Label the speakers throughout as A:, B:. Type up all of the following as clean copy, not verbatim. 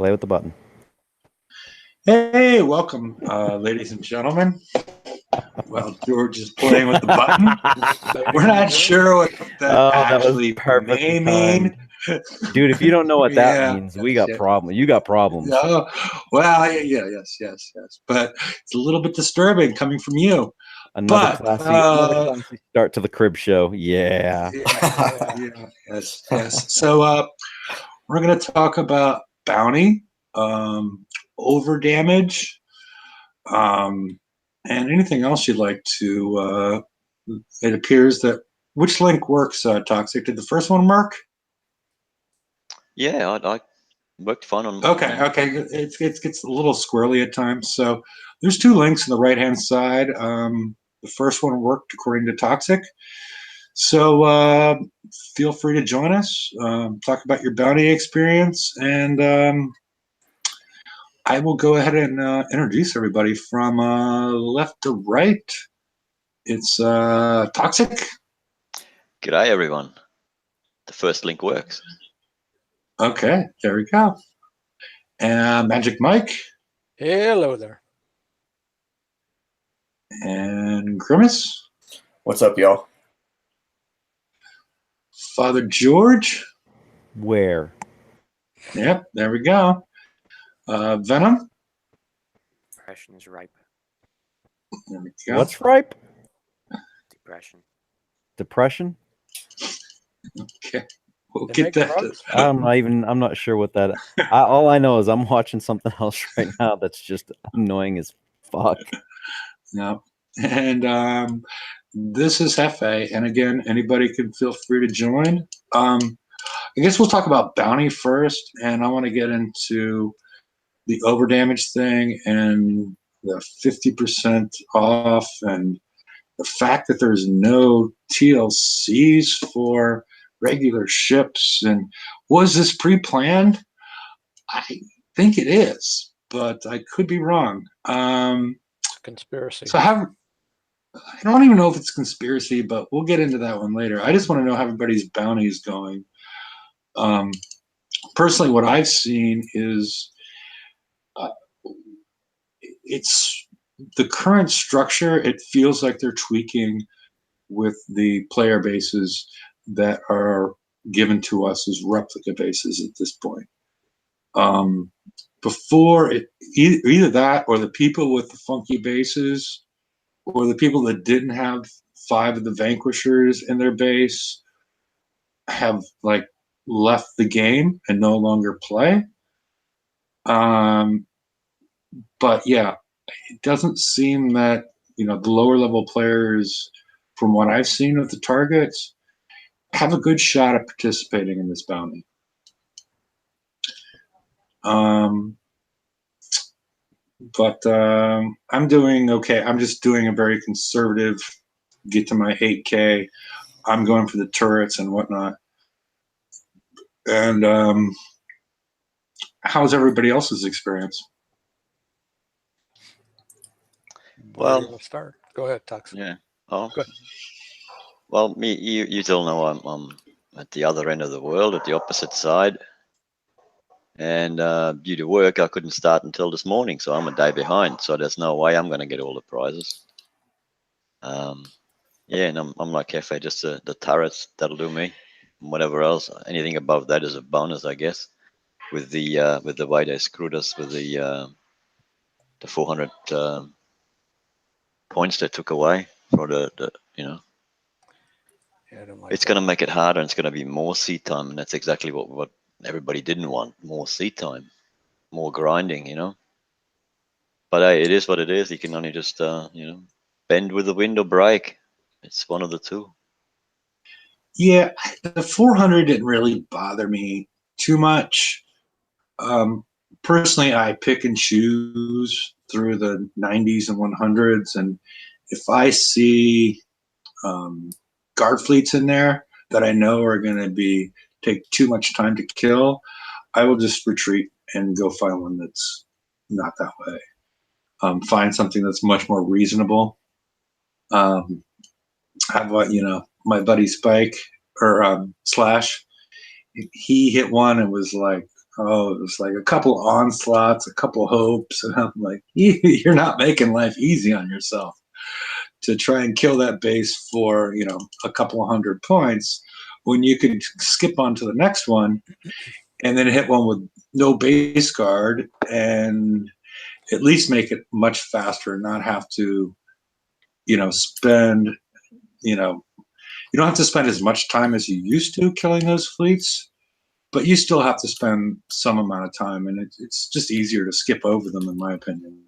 A: Play with the button.
B: Hey, welcome, ladies and gentlemen. Well, George is playing with the button. We're not sure what that actually may mean.
A: Dude, if you don't know what that means, we got
B: yeah.
A: problems. You got problems.
B: Well, yes. But it's a little bit disturbing coming from you.
A: Another classy start to the crib show. Yeah.
B: Yes. So we're going to talk about bounty, over damage, and anything else you'd like to. It appears that which link works, Toxic? Did the first one work?
C: Yeah, I worked fine on.
B: Okay. It gets a little squirrely at times. So there's two links on the right hand side. The first one worked according to Toxic. So feel free to join us. Talk about your bounty experience, and I will go ahead and introduce everybody from left to right. It's Toxic.
C: G'day, everyone. The first link works.
B: Okay, there we go. And Magic Mike.
D: Hello there.
B: And Grimace.
E: What's up, y'all?
B: Father George.
A: Where?
B: Yep, there we go. Venom.
F: Depression is ripe.
B: There we go.
A: What's ripe?
F: Depression.
B: Okay, we'll
D: They
B: get
D: make
B: that.
D: drugs.
A: I'm not sure what that. All I know is I'm watching something else right now that's just annoying as fuck.
B: No. And this is Hefe, and again, anybody can feel free to join. I guess we'll talk about bounty first, and I want to get into the overdamage thing and the 50% off, and the fact that there's no TLCs for regular ships. And was this pre-planned? I think it is, but I could be wrong.
D: It's a conspiracy.
B: So I don't even know if it's conspiracy, but we'll get into that one later. I just want to know how everybody's bounty is going. Personally, what I've seen is it's the current structure. It feels like they're tweaking with the player bases that are given to us as replica bases at this point. Before, either that or the people with the funky bases, or the people that didn't have 5 of the Vanquishers in their base, have like left the game and no longer play. But yeah, it doesn't seem that, the lower level players, from what I've seen of the targets, have a good shot at participating in this bounty. But I'm doing okay. I'm just doing a very conservative, get to my 8K. I'm going for the turrets and whatnot. And how's everybody else's experience?
C: Well,
D: start. Go ahead, Toxic.
C: Yeah. Oh.
D: Good.
C: Well, you all know I'm at the other end of the world, at the opposite side. And due to work, I couldn't start until this morning, so I'm a day behind. So there's no way I'm going to get all the prizes. Yeah, and I'm like Hefe, just the turrets, that'll do me. And whatever else, anything above that is a bonus, I guess. With the way they screwed us with the 400 points they took away for the
D: Yeah, I don't like
C: it's going to make it harder, and it's going to be more seat time, and that's exactly what everybody didn't want. More seat time, more grinding, But hey, it is what it is. You can only just bend with the wind or break. It's one of the two.
B: Yeah, the 400 didn't really bother me too much. Personally, I pick and choose through the 90s and 100s, and if I see guard fleets in there that I know are going to take too much time to kill, I will just retreat and go find one that's not that way. Find something that's much more reasonable. How about, my buddy Spike or Slash? He hit one and was like Oh, it was like a couple onslaughts, a couple hopes, and I'm like, you're not making life easy on yourself to try and kill that base for a couple of 100 points when you could skip on to the next one and then hit one with no base guard and at least make it much faster and not have to spend you don't have to spend as much time as you used to killing those fleets, but you still have to spend some amount of time, and it's just easier to skip over them, in my opinion.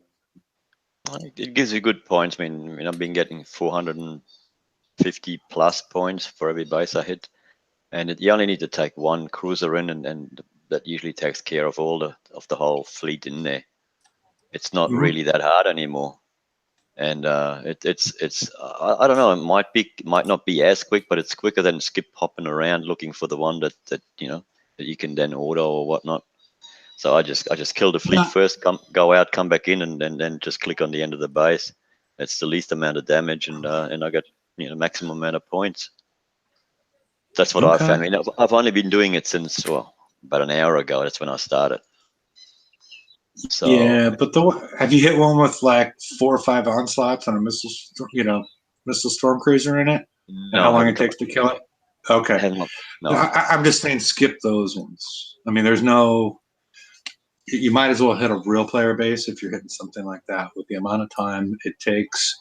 C: It gives you good points. I mean, I've been getting 450 plus points for every base I hit, and you only need to take one cruiser in, and that usually takes care of all the whole fleet in there. It's not really that hard anymore, and it's I don't know. It might not be as quick, but it's quicker than skip hopping around looking for the one that that you can then order or whatnot. So I just kill the fleet first, go out, come back in, and then just click on the end of the base. It's the least amount of damage, and I got maximum amount of points. That's what I found. I mean, I've only been doing it since about an hour ago. That's when I started. So
B: yeah, but have you hit one with like 4 or 5 onslaughts on a missile storm cruiser in it? And how long it takes to kill it? Okay.
C: No.
B: I'm just saying skip those ones. I mean, you might as well hit a real player base if you're hitting something like that with the amount of time it takes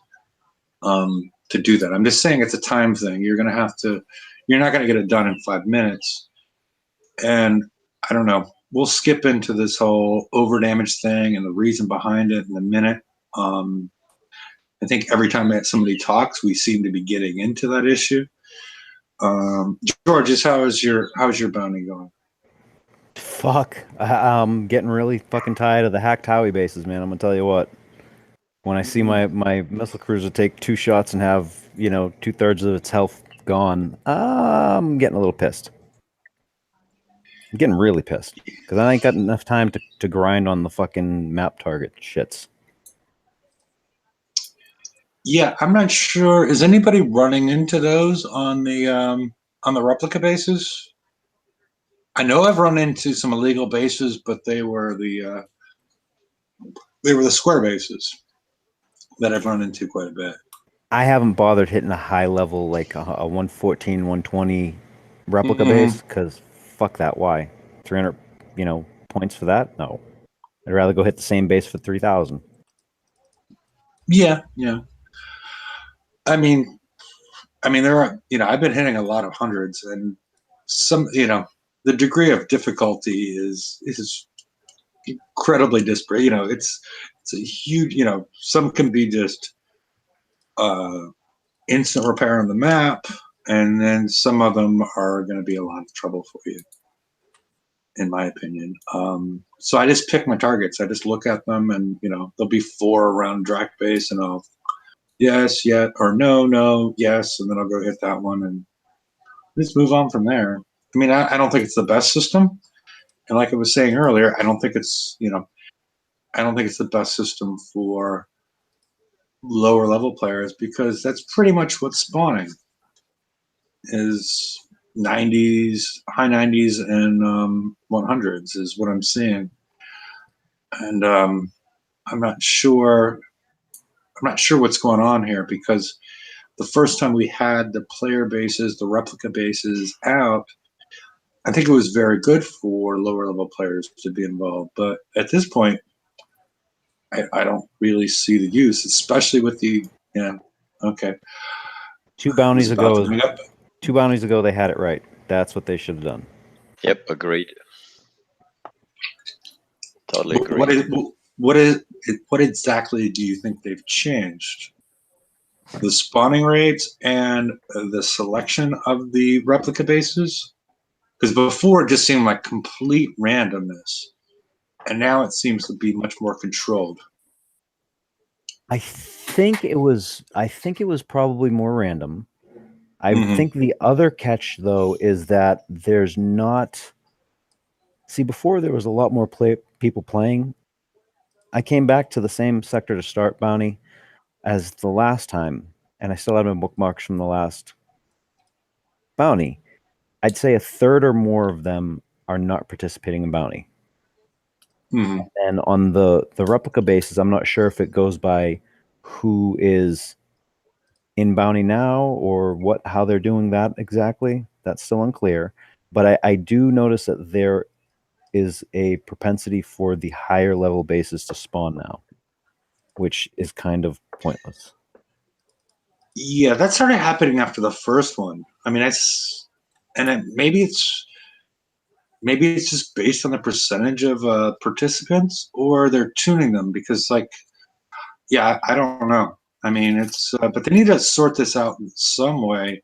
B: to do that. I'm just saying it's a time thing. You're not going to get it done in 5 minutes. And I don't know. We'll skip into this whole over damage thing and the reason behind it in a minute. I think every time that somebody talks, we seem to be getting into that issue. George, how's your bounty going?
A: Fuck. I'm getting really fucking tired of the hacked Howie bases, man. I'm gonna tell you what. When I see my missile cruiser take 2 shots and have 2/3 of its health gone, I'm getting a little pissed. I'm getting really pissed because I ain't got enough time to grind on the fucking map target shits.
B: Yeah, I'm not sure. Is anybody running into those on the replica bases? I know I've run into some illegal bases, but they were the square bases that I've run into quite a bit.
A: I haven't bothered hitting a high level like a 114, 120 replica base because fuck that. Why? 300, points for that? No. I'd rather go hit the same base for 3,000.
B: Yeah. I mean, there are, I've been hitting a lot of hundreds, and some, the degree of difficulty is incredibly disparate. It's a huge, some can be just instant repair on the map, and then some of them are going to be a lot of trouble for you, in my opinion. So I just pick my targets. I just look at them, and there'll be 4 around Drac base, and I'll yes, or no, yes, and then I'll go hit that one and just move on from there. I mean, I don't think it's the best system, and like I was saying earlier, I don't think it's the best system for lower level players because that's pretty much what's spawning is 90s, high 90s, and 100s is what I'm seeing, and I'm not sure what's going on here because the first time we had the player bases, the replica bases out, I think it was very good for lower level players to be involved. But at this point, I don't really see the use, especially with the okay.
A: 2 bounties ago, they had it right. That's what they should have done.
C: Yep, agreed. Totally agreed.
B: What exactly do you think they've changed? The spawning rates and the selection of the replica bases? Because before it just seemed like complete randomness, and now it seems to be much more controlled.
A: I think it was probably more random. I think the other catch though is that there's not. See, before there was a lot more people playing. I came back to the same sector to start bounty as the last time, and I still have my bookmarks from the last bounty. I'd say 1/3 or more of them are not participating in bounty.
B: Mhm.
A: And on the replica basis, I'm not sure if it goes by who is in bounty now or how they're doing that exactly. That's still unclear. But I do notice that there is a propensity for the higher level bases to spawn now, which is kind of pointless.
B: Yeah, that started happening after the first one. I mean, maybe it's just based on the percentage of participants, or they're tuning them because, like, yeah, I don't know. I mean, it's but they need to sort this out in some way.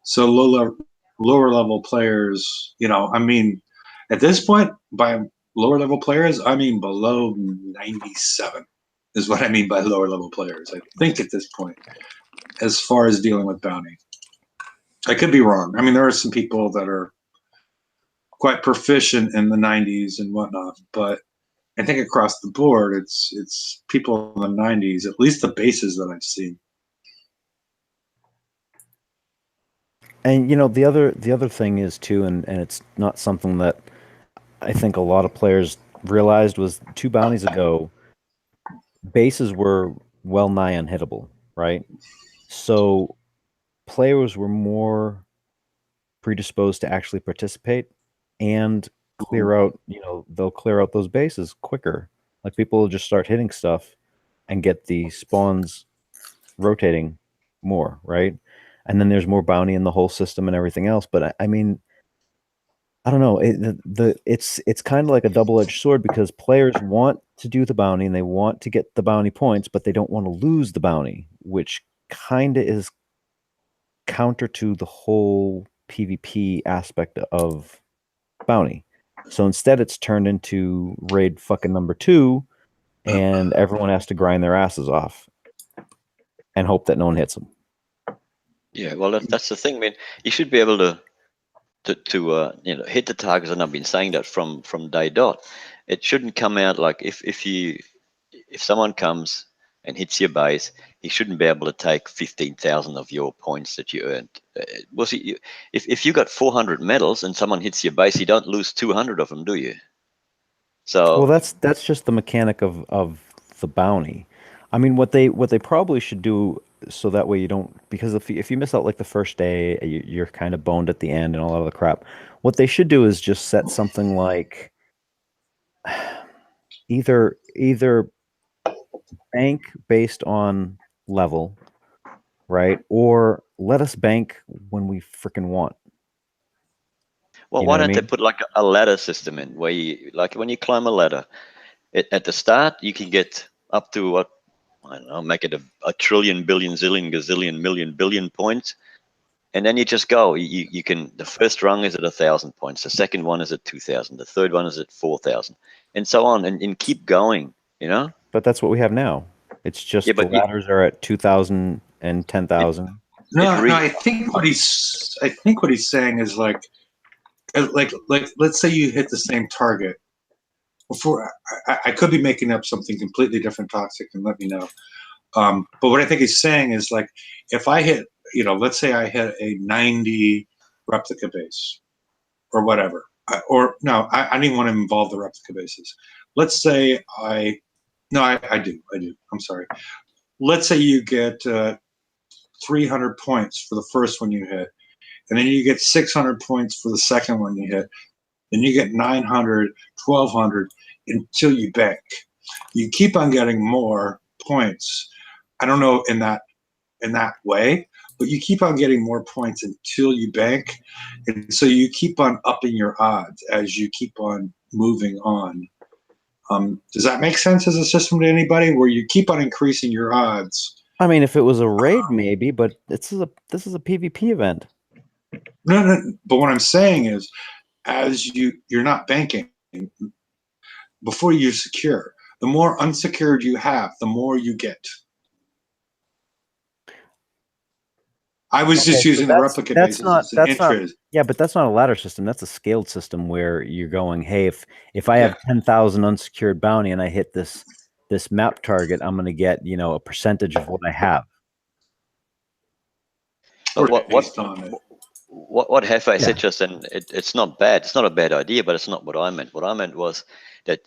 B: So lower level players, I mean, at this point, by lower level players, I mean below 97 is what I mean by lower level players. I think at this point, as far as dealing with bounty, I could be wrong. I mean, there are some people that are quite proficient in the 90s and whatnot, but I think across the board, it's people in the 90s, at least the bases that I've seen.
A: And the other thing is too, and it's not something that I think a lot of players realized, was 2 bounties ago, bases were well nigh unhittable, right? So players were more predisposed to actually participate and clear out, they'll clear out those bases quicker. Like, people will just start hitting stuff and get the spawns rotating more, right? And then there's more bounty in the whole system and everything else. But I mean, I don't know. It's kind of like a double-edged sword, because players want to do the bounty and they want to get the bounty points, but they don't want to lose the bounty, which kind of is counter to the whole PvP aspect of bounty. So instead, it's turned into raid fucking number 2, and everyone has to grind their asses off and hope that no one hits them.
C: Yeah, well, that's the thing, man. You should be able to hit the targets, and I've been saying that from day dot. It shouldn't come out like if someone comes and hits your base, he shouldn't be able to take 15,000 of your points that you earned. Well, see, if you got 400 medals and someone hits your base, you don't lose 200 of them, do you? So
A: Well, that's just the mechanic of the bounty. I mean, what they probably should do, so that way you don't, because if you miss out like the first day, you're kind of boned at the end and all of the crap. What they should do is just set something like either bank based on level, right? Or let us bank when we freaking want.
C: well,
A: You know
C: why
A: what I
C: don't they
A: mean?
C: put like a ladder system in, where you, like, when you climb a ladder, at the start you can get up to, what, I don't know, make it a trillion, billion, zillion, gazillion, million, billion points, and then you just go. You can, the first rung is at 1,000 points, the second one is at 2,000, the third one is at 4,000, and so on, and keep going.
A: But that's what we have now. It's just
C: Yeah,
A: the
C: but
A: ladders are at 2,000 and 10,000.
B: No, I think what he's saying is like let's say you hit the same target. Before, I could be making up something completely different, Toxic, and let me know. But what I think he's saying is, like, if I hit, let's say I hit a 90 replica base or whatever, or no, I don't even want to involve the replica bases. Let's say I do. I'm sorry. Let's say you get 300 points for the first one you hit, and then you get 600 points for the second one you hit, then you get 900, 1,200 until you bank. You keep on getting more points. I don't know in that way, but you keep on getting more points until you bank, and so you keep on upping your odds as you keep on moving on. Does that make sense as a system to anybody, where you keep on increasing your odds?
A: I mean, if it was a raid, maybe, but this is a PvP event.
B: No, but what I'm saying is, as you're not banking before you secure. The more unsecured you have, the more you get. I was just using the replica bases as an interest.
A: Yeah, but that's not a ladder system. That's a scaled system where you're going, hey, if I have 10,000 unsecured bounty and I hit this map target, I'm going to get, a percentage of what I have.
C: But what Hefe said just, and it's not bad. It's not a bad idea, but it's not what I meant. What I meant was that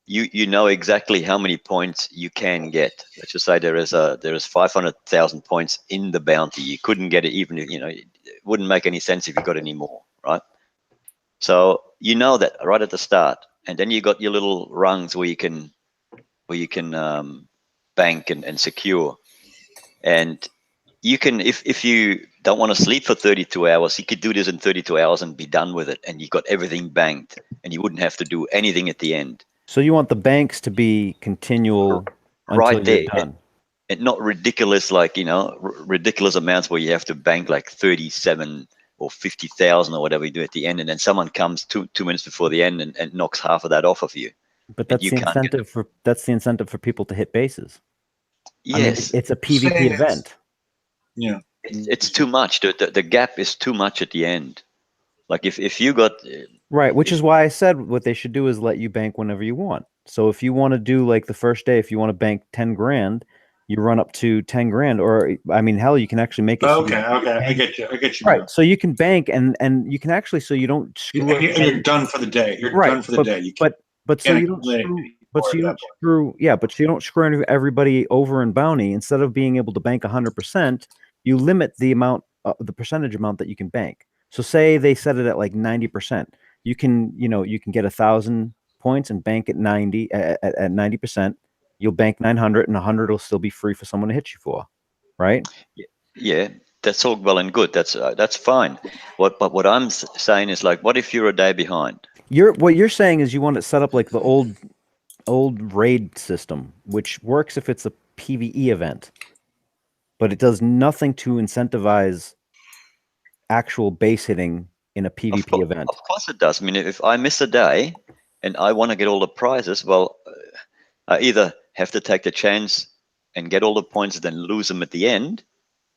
C: you know exactly how many points you can get. Let's just say there is 500,000 points in the bounty. You couldn't get it even if, it wouldn't make any sense if you got any more, right? So you know that right at the start, and then you got your little rungs where you can bank and secure, and you can, if you don't want to sleep for 32 hours, you could do this in 32 hours and be done with it, and you got everything banked, and you wouldn't have to do anything at the end.
A: So you want the banks to be continual
C: Right
A: until you're
C: there.
A: done.
C: And not ridiculous, like, ridiculous amounts where you have to bank like 37 or 50,000 or whatever you do at the end, and then someone comes 2 minutes before the end and knocks half of that off of you.
A: But
C: And
A: that's
C: you
A: the
C: can't get
A: incentive for people to hit bases.
C: Yes,
A: I mean, it's a PvP
B: Saying
A: event.
B: Yeah.
C: it's too much. The gap is too much at the end. Like if you got
A: Right, which is why I said what they should do is let you bank whenever you want. So if you want to do like the first day, if you want to bank 10 grand, you run up to 10 grand, or I mean, hell, you can actually make it. so
B: Okay. I get you.
A: Right.
B: Now.
A: So you can bank and you can actually, so you don't screw
B: And you're done for the day. You're
A: Right,
B: done for the day. You can't,
A: but so
B: can't
A: you don't
B: accumulate
A: screw,
B: any
A: but
B: more
A: so you
B: at
A: don't
B: that point.
A: screw, yeah, but so you don't screw everybody over in bounty. Instead of being able to bank 100%, you limit the amount, the percentage amount that you can bank. So say they set it at like 90%. You can, you can get 1,000 points and bank at 90%. You'll bank 900, and 100 will still be free for someone to hit you for, right?
C: Yeah, that's all well and good. That's fine. But what I'm saying is, like, what if you're a day behind?
A: What you're saying is you want it set up like the old raid system, which works if it's a PvE event, but it does nothing to incentivize actual base hitting in a PvP event.
C: Of course it does. I mean, if I miss a day and I want to get all the prizes, well, I either have to take the chance and get all the points and then lose them at the end,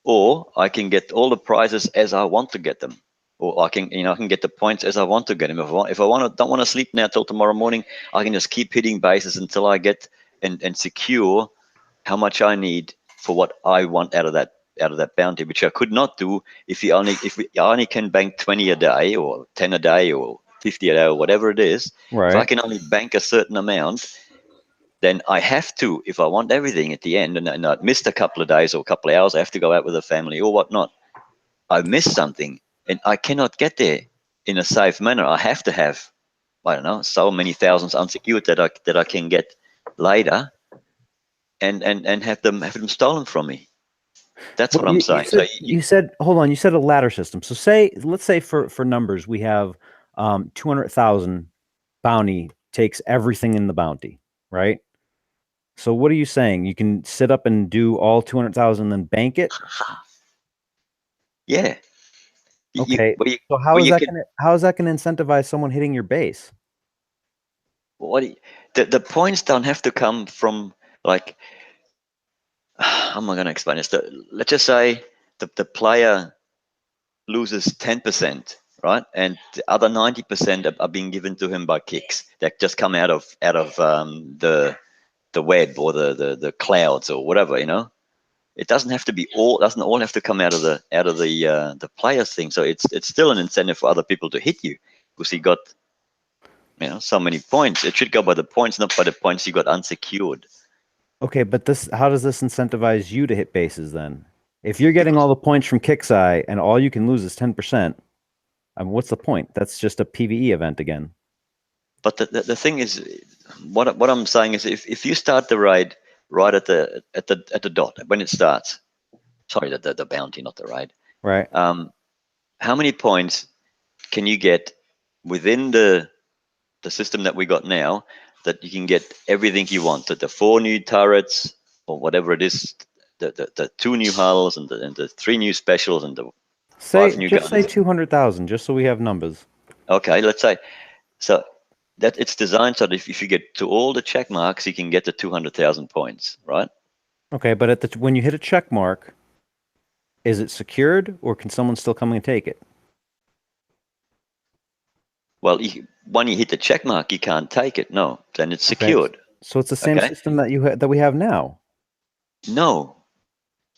C: or I can get all the prizes as I want to get them, or I can get the points as I want to get them. If I don't want to sleep now till tomorrow morning, I can just keep hitting bases until I get and secure how much I need for what I want out of that bounty, which I could not do if we only can bank 20 a day or 10 a day or 50 a day or whatever it is.
A: Right.
C: If I can only bank a certain amount, then I have to, if I want everything at the end, and I've missed a couple of days or a couple of hours, I have to go out with the family or whatnot. I missed something and I cannot get there in a safe manner. I have to have, I don't know, so many thousands unsecured that I can get later and have them stolen from me. That's what I'm saying.
A: You said, hold on, you said a ladder system. So let's say for numbers, we have 200,000 bounty takes everything in the bounty, right? So what are you saying? You can sit up and do all 200,000 and then bank it?
C: Yeah.
A: Okay. So how is that going to incentivize someone hitting your base?
C: The points don't have to come from, like, how am I going to explain this? Let's just say the player loses 10%, right? And the other 90% are being given to him by kicks that just come out of the web or the clouds or whatever, It doesn't have to be doesn't all have to come out of the player's thing. So it's still an incentive for other people to hit you because he got so many points. It should go by the points, not by the points you got unsecured.
A: Okay, but how does this incentivize you to hit bases then? If you're getting all the points from Kixeye and all you can lose is 10%, what's the point? That's just a PvE event again.
C: But the thing is, what I'm saying is, if you start the raid right at the dot when it starts, sorry, the bounty, not the raid.
A: Right.
C: How many points can you get within the system that we got now that you can get everything you want? The 4 new turrets or whatever it is, the 2 new hulls and the 3 new specials and the 5 new guns.
A: Say 200,000, just so we have numbers.
C: Okay, let's say so. That it's designed so that if you get to all the check marks, you can get the 200,000 points, right?
A: Okay, but when you hit a check mark, is it secured or can someone still come and take it?
C: Well, when you hit the check mark, you can't take it. No, then it's secured.
A: Okay. So it's the same system that we have now.
C: No,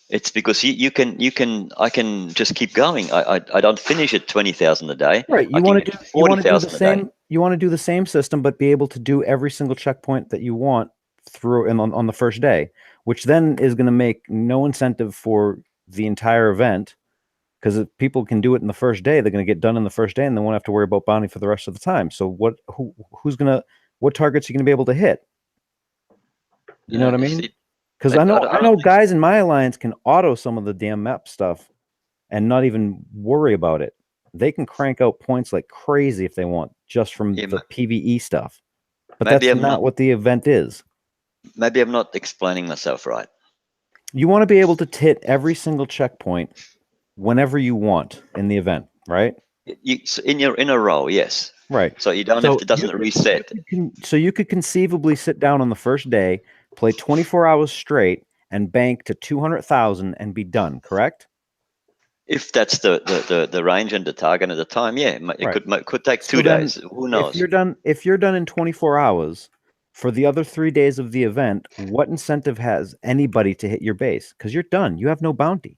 C: It's because I can just keep going. I don't finish at 20,000 a day.
A: Right.
C: I
A: You
C: can
A: want
C: get
A: to do you want to do the
C: 40,000 a day.
A: same. You want to do the same system, but be able to do every single checkpoint that you want through and on the first day, which then is going to make no incentive for the entire event. Because if people can do it in the first day, they're going to get done in the first day, and they won't have to worry about bounty for the rest of the time. So what targets are you going to be able to hit? You know what I mean?
C: See,
A: Because
C: I
A: I
C: don't
A: know
C: think
A: guys in my alliance can auto some of the damn map stuff and not even worry about it. They can crank out points like crazy if they want, just from
C: Yeah,
A: the PvE stuff. But
C: maybe
A: that's
C: I'm
A: not
C: not.
A: what the event is.
C: Maybe I'm not explaining myself right.
A: You want to be able to hit every single checkpoint whenever you want in the event, right?
C: So in a row, yes.
A: Right.
C: So you don't have to. Doesn't reset.
A: You could conceivably sit down on the first day, play 24 hours straight, and bank to 200,000 and be done. Correct?
C: If that's the range and the target at the time, yeah, it
A: Right.
C: could take
A: So
C: 2
A: then,
C: days. Who knows?
A: if you're done in 24 hours for the other 3 days of the event, what incentive has anybody to hit your base? Because you're done. You have no bounty.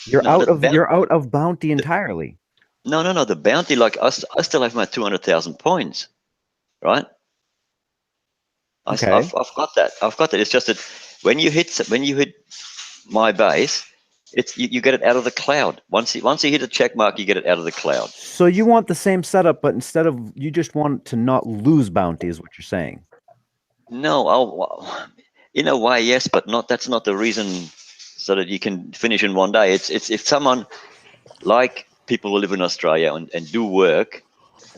A: You're
C: No,
A: you're out of bounty entirely.
C: no. The bounty, like I still have my 200,000 points, right?
A: Okay.
C: I've got that. I've got that. It's just that when you hit my base, it's you get it out of the cloud. Once you hit a check mark, you get it out of the cloud.
A: So you want the same setup, but instead of you just want to not lose bounty, is what you're saying.
C: No, in a way, yes, but not. That's not the reason. So that you can finish in one day. It's if someone like people who live in Australia and do work,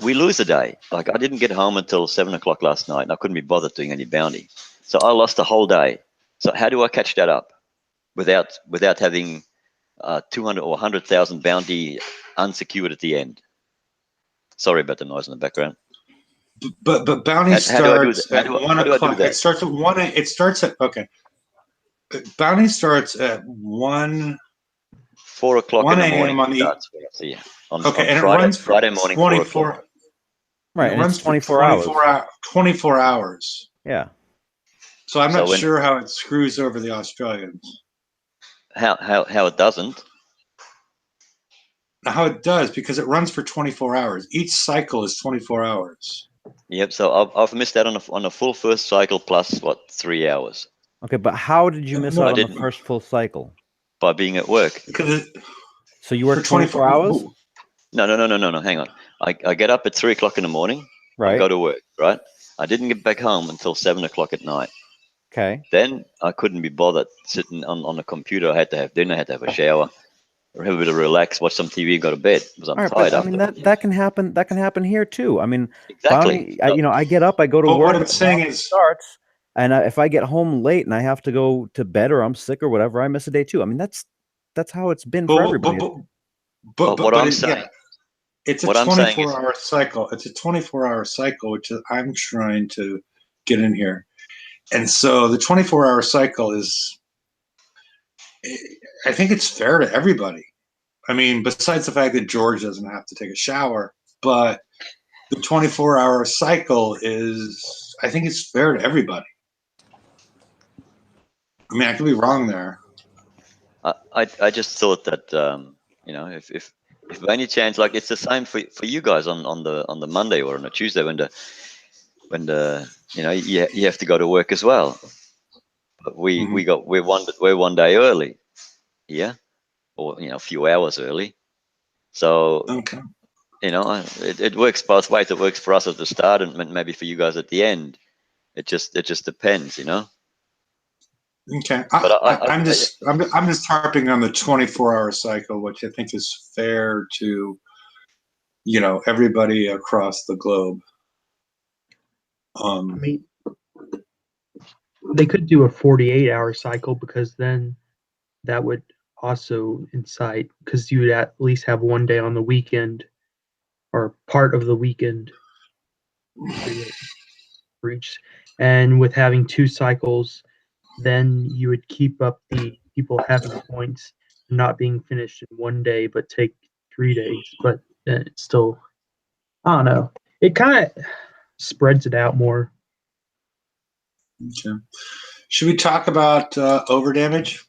C: we lose a day. Like I didn't get home until 7 o'clock last night, and I couldn't be bothered doing any bounty, so I lost a whole day. So how do I catch that up without having 200 or 100,000 bounty unsecured at the end? Sorry about the noise in the background.
B: But bounty starts at 1 o'clock.
C: It
B: It starts at 1. It starts at okay. Bounty starts at 1.
C: 4 o'clock
B: 1
C: in the morning.
B: a.m. on the
C: Yeah. On
B: okay, and
C: Friday,
B: it runs for
C: Friday morning,
B: 24.
A: Right,
B: It
A: and
B: runs
A: it's 24
B: for
A: hours.
B: 24 hours.
A: Yeah.
B: So I'm not
C: So
B: sure how it screws over the Australians.
C: How it doesn't?
B: How it does, because it runs for 24 hours. Each cycle is 24 hours.
C: Yep. So I've missed out on a full first cycle plus 3 hours
A: Okay, but how did you miss
B: No,
A: out
B: I
A: on the
C: didn't.
A: first full cycle?
C: by being at work.
B: Because
A: So you work 24 hours?
C: No. Hang on. I get up at 3 o'clock in the morning. I
A: Right.
C: go to work. Right. I didn't get back home until 7 o'clock at night.
A: Okay.
C: Then I couldn't be bothered sitting on the computer. I had to have dinner. I had to have a shower, or have a bit of relax, watch some TV, and go to bed because I'm
A: All right,
C: tired
A: but I
C: after.
A: mean that can happen. That can happen here too. I mean,
C: Exactly.
A: bounty. I get up, I go to
B: But
A: work.
B: what I'm saying
A: bounty
B: is,
A: starts, and if I get home late and I have to go to bed or I'm sick or whatever, I miss a day too. I mean, that's how it's been for everybody.
C: But what I'm saying,
B: yeah, it's a
C: what I'm saying is,
B: 24-hour cycle. It's a 24-hour cycle, which I'm trying to get in here. And so the 24-hour cycle is, I think it's fair to everybody. I mean, besides the fact that George doesn't have to take a shower, but the 24-hour cycle is, I think it's fair to everybody. I mean, I could be wrong there.
C: I just thought that if by any chance, like it's the same for you guys on the Monday or on a Tuesday when the you have to go to work as well. But we're 1 day early, yeah, or a few hours early. So
B: Okay.
C: it works both ways. It works for us at the start and maybe for you guys at the end. It just depends,
B: Okay.
C: But
B: I'm just harping on the 24-hour cycle, which I think is fair to everybody across the globe.
E: I mean, they could do a 48-hour cycle because then that would also incite, because you would at least have 1 day on the weekend or part of the weekend for each. And with having 2 cycles, then you would keep up the people having points not being finished in 1 day, but take 3 days. But it's still, I don't know. It kind of spreads it out more.
B: Okay. Should we talk about overdamage?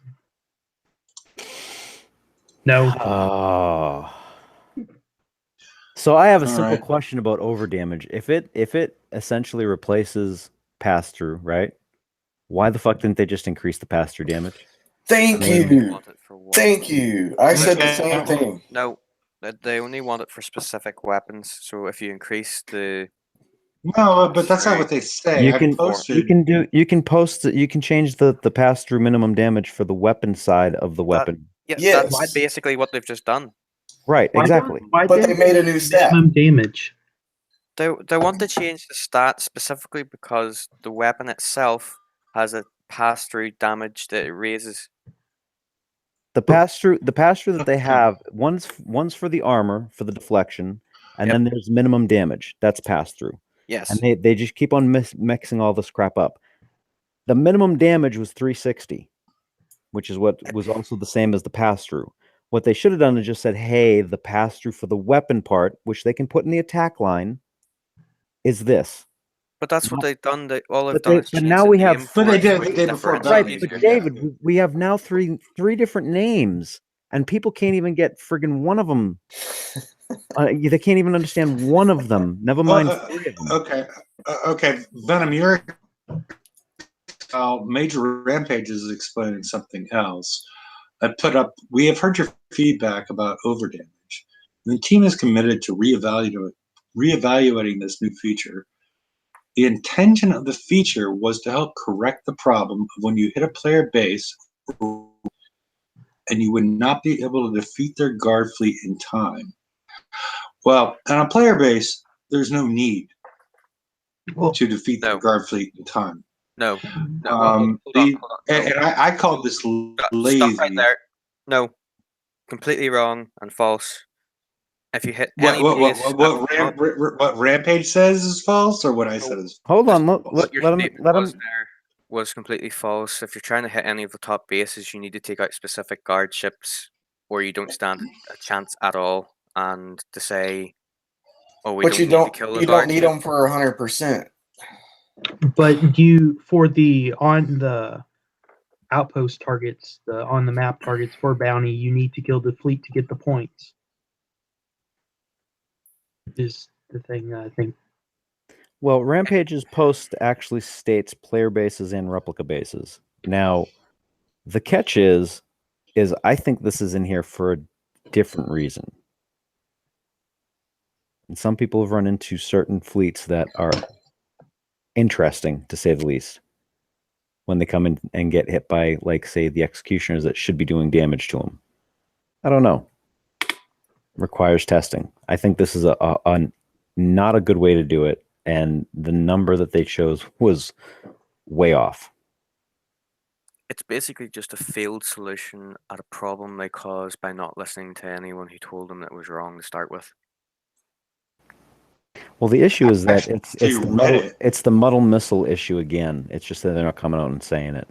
E: No.
A: Oh. So I have a
B: All
A: simple
B: right.
A: question about over damage. If it essentially replaces pass through, right? Why the fuck didn't they just increase the pass through damage?
G: Thank
A: They
G: you.
F: Want it for
G: Thank
F: weapons.
G: you. I said the same thing.
F: No, they only want it for specific weapons. So if you increase the
B: No, but that's not what they say.
A: You
B: I
A: can
B: posted.
A: you can change the pass through minimum damage for the weapon side of the weapon.
F: yeah,
G: Yes.
F: that's basically what they've just done.
A: Right, exactly.
E: Why
G: But they
E: didn't
G: made a new stat.
E: minimum damage?
F: They want to change the stat specifically because the weapon itself has a pass through damage that it raises.
A: The pass through that they have, one's for the armor for the deflection, and
F: Yep.
A: then there's minimum damage. That's pass through.
F: Yes.
A: And they just keep on mixing all this crap up. The minimum damage was 360, which is what was also the same as the pass through. What they should have done is just said, hey, the pass through for the weapon part, which they can put in the attack line, is this.
F: But that's what they've done. All they've
A: But
F: done
A: they-
F: is
A: but
F: change
A: now
F: the
A: we have-
F: name
B: But
F: for
B: they
F: it
B: did-
F: so
B: they
F: we can
B: did before
F: differentiate
A: Right,
B: Batman.
A: but
F: easier.
A: David, we have now three different names, and people can't even get friggin' one of them. They can't even understand one of them. Never mind three of them.
B: Okay. Venom, you're Major Rampage is explaining something else. We have heard your feedback about overdamage. The team is committed to reevaluating this new feature. The intention of the feature was to help correct the problem of when you hit a player base and you would not be able to defeat their guard fleet in time. Well, on a player base, there's no need to defeat the guard fleet in time.
F: No. No.
B: Hold on.
F: No.
B: And I call this lazy.
F: Stop right there. No. Completely wrong and false. If you hit
B: What
F: any base at the top-
B: what Rampage says is false, or what I said is
A: Hold on,
F: what your
A: let him
F: statement
A: let
F: was
A: him.
F: there was completely false. If you're trying to hit any of the top bases, you need to take out specific guard ships, or you don't stand a chance at all. And to say, "Oh, we
G: But
F: don't
G: you
F: need
G: don't.
F: to kill the
G: You
F: guard
G: don't need
F: ship."
G: them for 100%.
E: But on the outpost targets, on the map targets for bounty, you need to kill the fleet to get the points. Is the thing I think.
A: Well, Rampage's post actually states player bases and replica bases. Now, the catch is I think this is in here for a different reason. And some people have run into certain fleets that are interesting, to say the least, when they come in and get hit by, like, say, the executioners that should be doing damage to them. I don't know. Requires testing. I think this is a not a good way to do it, and the number that they chose was way off.
F: It's basically just a failed solution at a problem they caused by not listening to anyone who told them that it was wrong to start with.
A: Well, the issue is that
B: Reddit.
A: it's the muddle missile issue again. It's just that they're not coming out and saying it.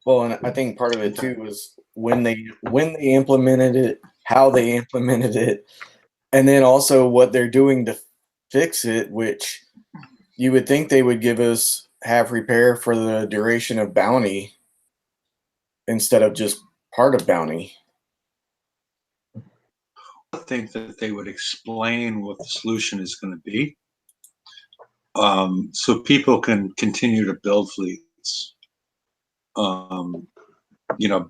G: Well, and I think part of it too was when they implemented it, how they implemented it, and then also what they're doing to fix it, which you would think they would give us half repair for the duration of bounty instead of just part of bounty.
B: I think that they would explain what the solution is going to be, so people can continue to build fleets.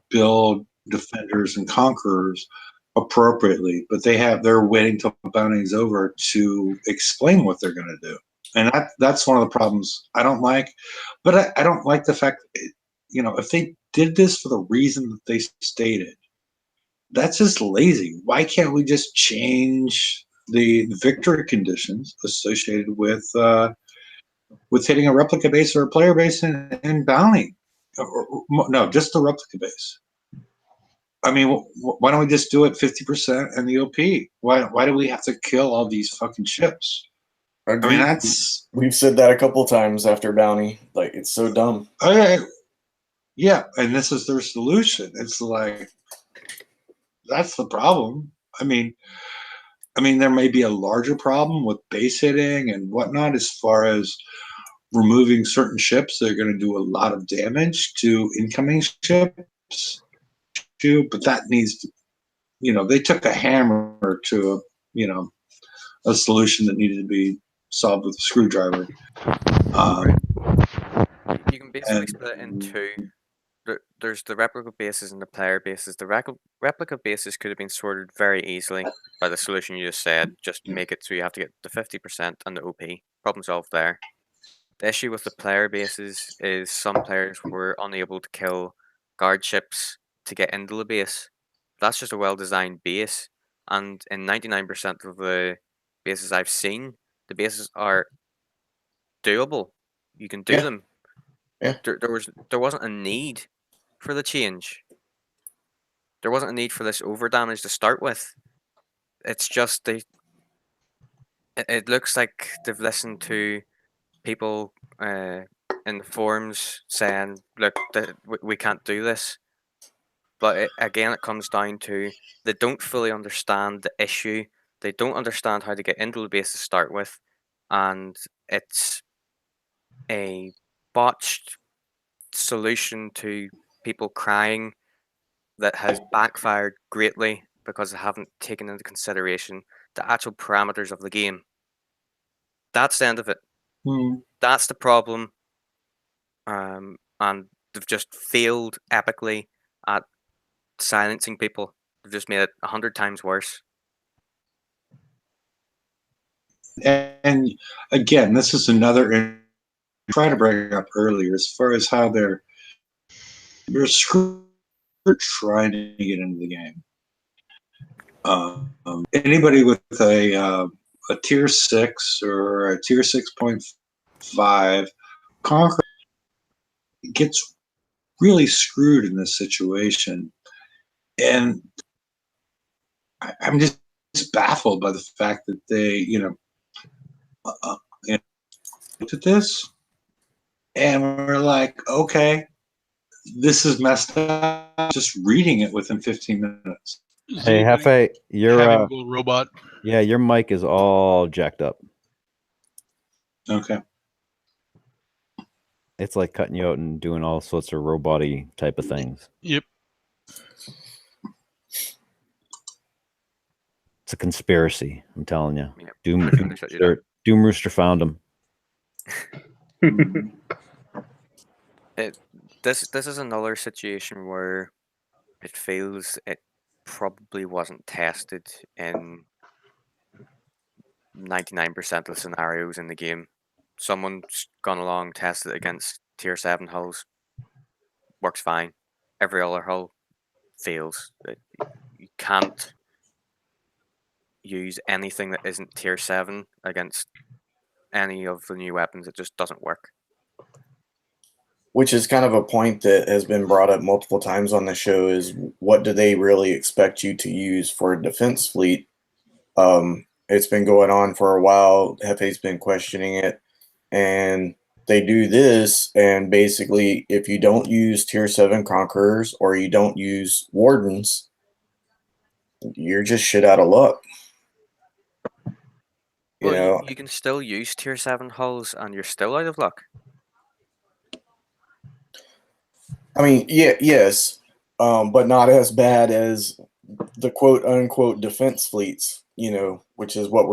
B: Build defenders and conquerors appropriately, but they're waiting till bounty is over to explain what they're going to do, and that's one of the problems I don't like. But I don't like the fact that, if they did this for the reason that they stated, that's just lazy. Why can't we just change the victory conditions associated with hitting a replica base or a player base and bounty? No, just the replica base. I mean, why don't we just do it 50% and the OP? Why do we have to kill all these fucking ships?
G: Agreed.
B: I mean,
G: we've said that a couple times after bounty. Like, it's so dumb.
B: Yeah, and this is their solution. It's like, that's the problem. I mean, there may be a larger problem with base hitting and whatnot as far as removing certain ships that are going to do a lot of damage to incoming ships too, but that needs to, they took a hammer to a solution that needed to be solved with a screwdriver.
F: You can basically split it in two. There's the replica bases and the player bases. The replica bases could have been sorted very easily by the solution you just said. Just make it so you have to get the 50% and the OP. Problem solved there. The issue with the player bases is some players were unable to kill guard ships to get into the base. That's just a well-designed base, and in 99% of the bases I've seen, the bases are doable. You can do
G: Yeah.
F: them.
G: Yeah.
F: There wasn't a need for the change. There wasn't a need for this over damage to start with. It's just it looks like they've listened to people in the forums saying, look, we can't do this. But again, it comes down to they don't fully understand the issue. They don't understand how to get into the base to start with. And it's a botched solution to people crying that has backfired greatly because they haven't taken into consideration the actual parameters of the game. That's the end of it. That's the problem. And they've just failed epically at silencing people. They've just made it 100 times worse.
B: And again, this is another I tried to bring up earlier as far as how they're trying to get into the game. Anybody with a tier 6 or a tier 6.5 Conqueror gets really screwed in this situation. And I'm just baffled by the fact that they, looked at this and we're like, okay, this is messed up. Just reading it within 15 minutes.
A: Hey, Hefe, your
H: robot.
A: Yeah, your mic is all jacked up.
B: Okay.
A: It's like cutting you out and doing all sorts of robot-y type of things.
H: Yep.
A: It's a conspiracy, I'm telling you.
F: Yep.
A: Doom Rooster found him.
F: This is another situation where it feels it probably wasn't tested in 99% of the scenarios in the game. Someone's gone along, tested it against tier 7 hulls, works fine. Every other hull fails. You can't use anything that isn't tier 7 against any of the new weapons. It just doesn't work.
G: Which is kind of a point that has been brought up multiple times on the show is what do they really expect you to use for a defense fleet? It's been going on for a while. Hefe's been questioning it. And they do this, and basically if you don't use tier 7 Conquerors or you don't use Wardens, you're just shit out of luck.
F: You can still use tier 7 hulls and you're still out of luck.
G: I mean, yes, but not as bad as the quote unquote defense fleets, which is what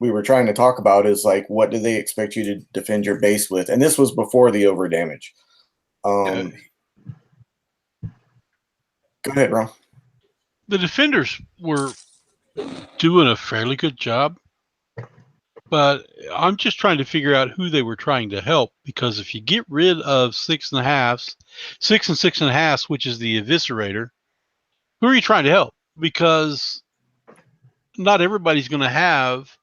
G: we were trying to talk about is like, what do they expect you to defend your base with? And this was before the over damage. Go ahead, Ron.
H: The defenders were doing a fairly good job, but I'm just trying to figure out who they were trying to help, because if you get rid of 6 and 6.5, which is the Eviscerator, who are you trying to help? Because not everybody's going to have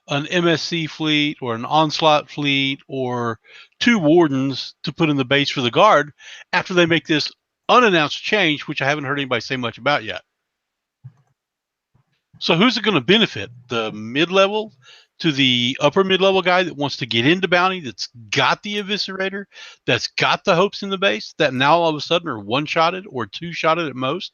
H: an MSC fleet or an Onslaught fleet or 2 Wardens to put in the base for the guard after they make this unannounced change, which I haven't heard anybody say much about yet. So who's it going to benefit? The mid-level to the upper mid-level guy that wants to get into bounty, that's got the Eviscerator, that's got the hopes in the base, that now all of a sudden are one-shotted or two-shotted at most?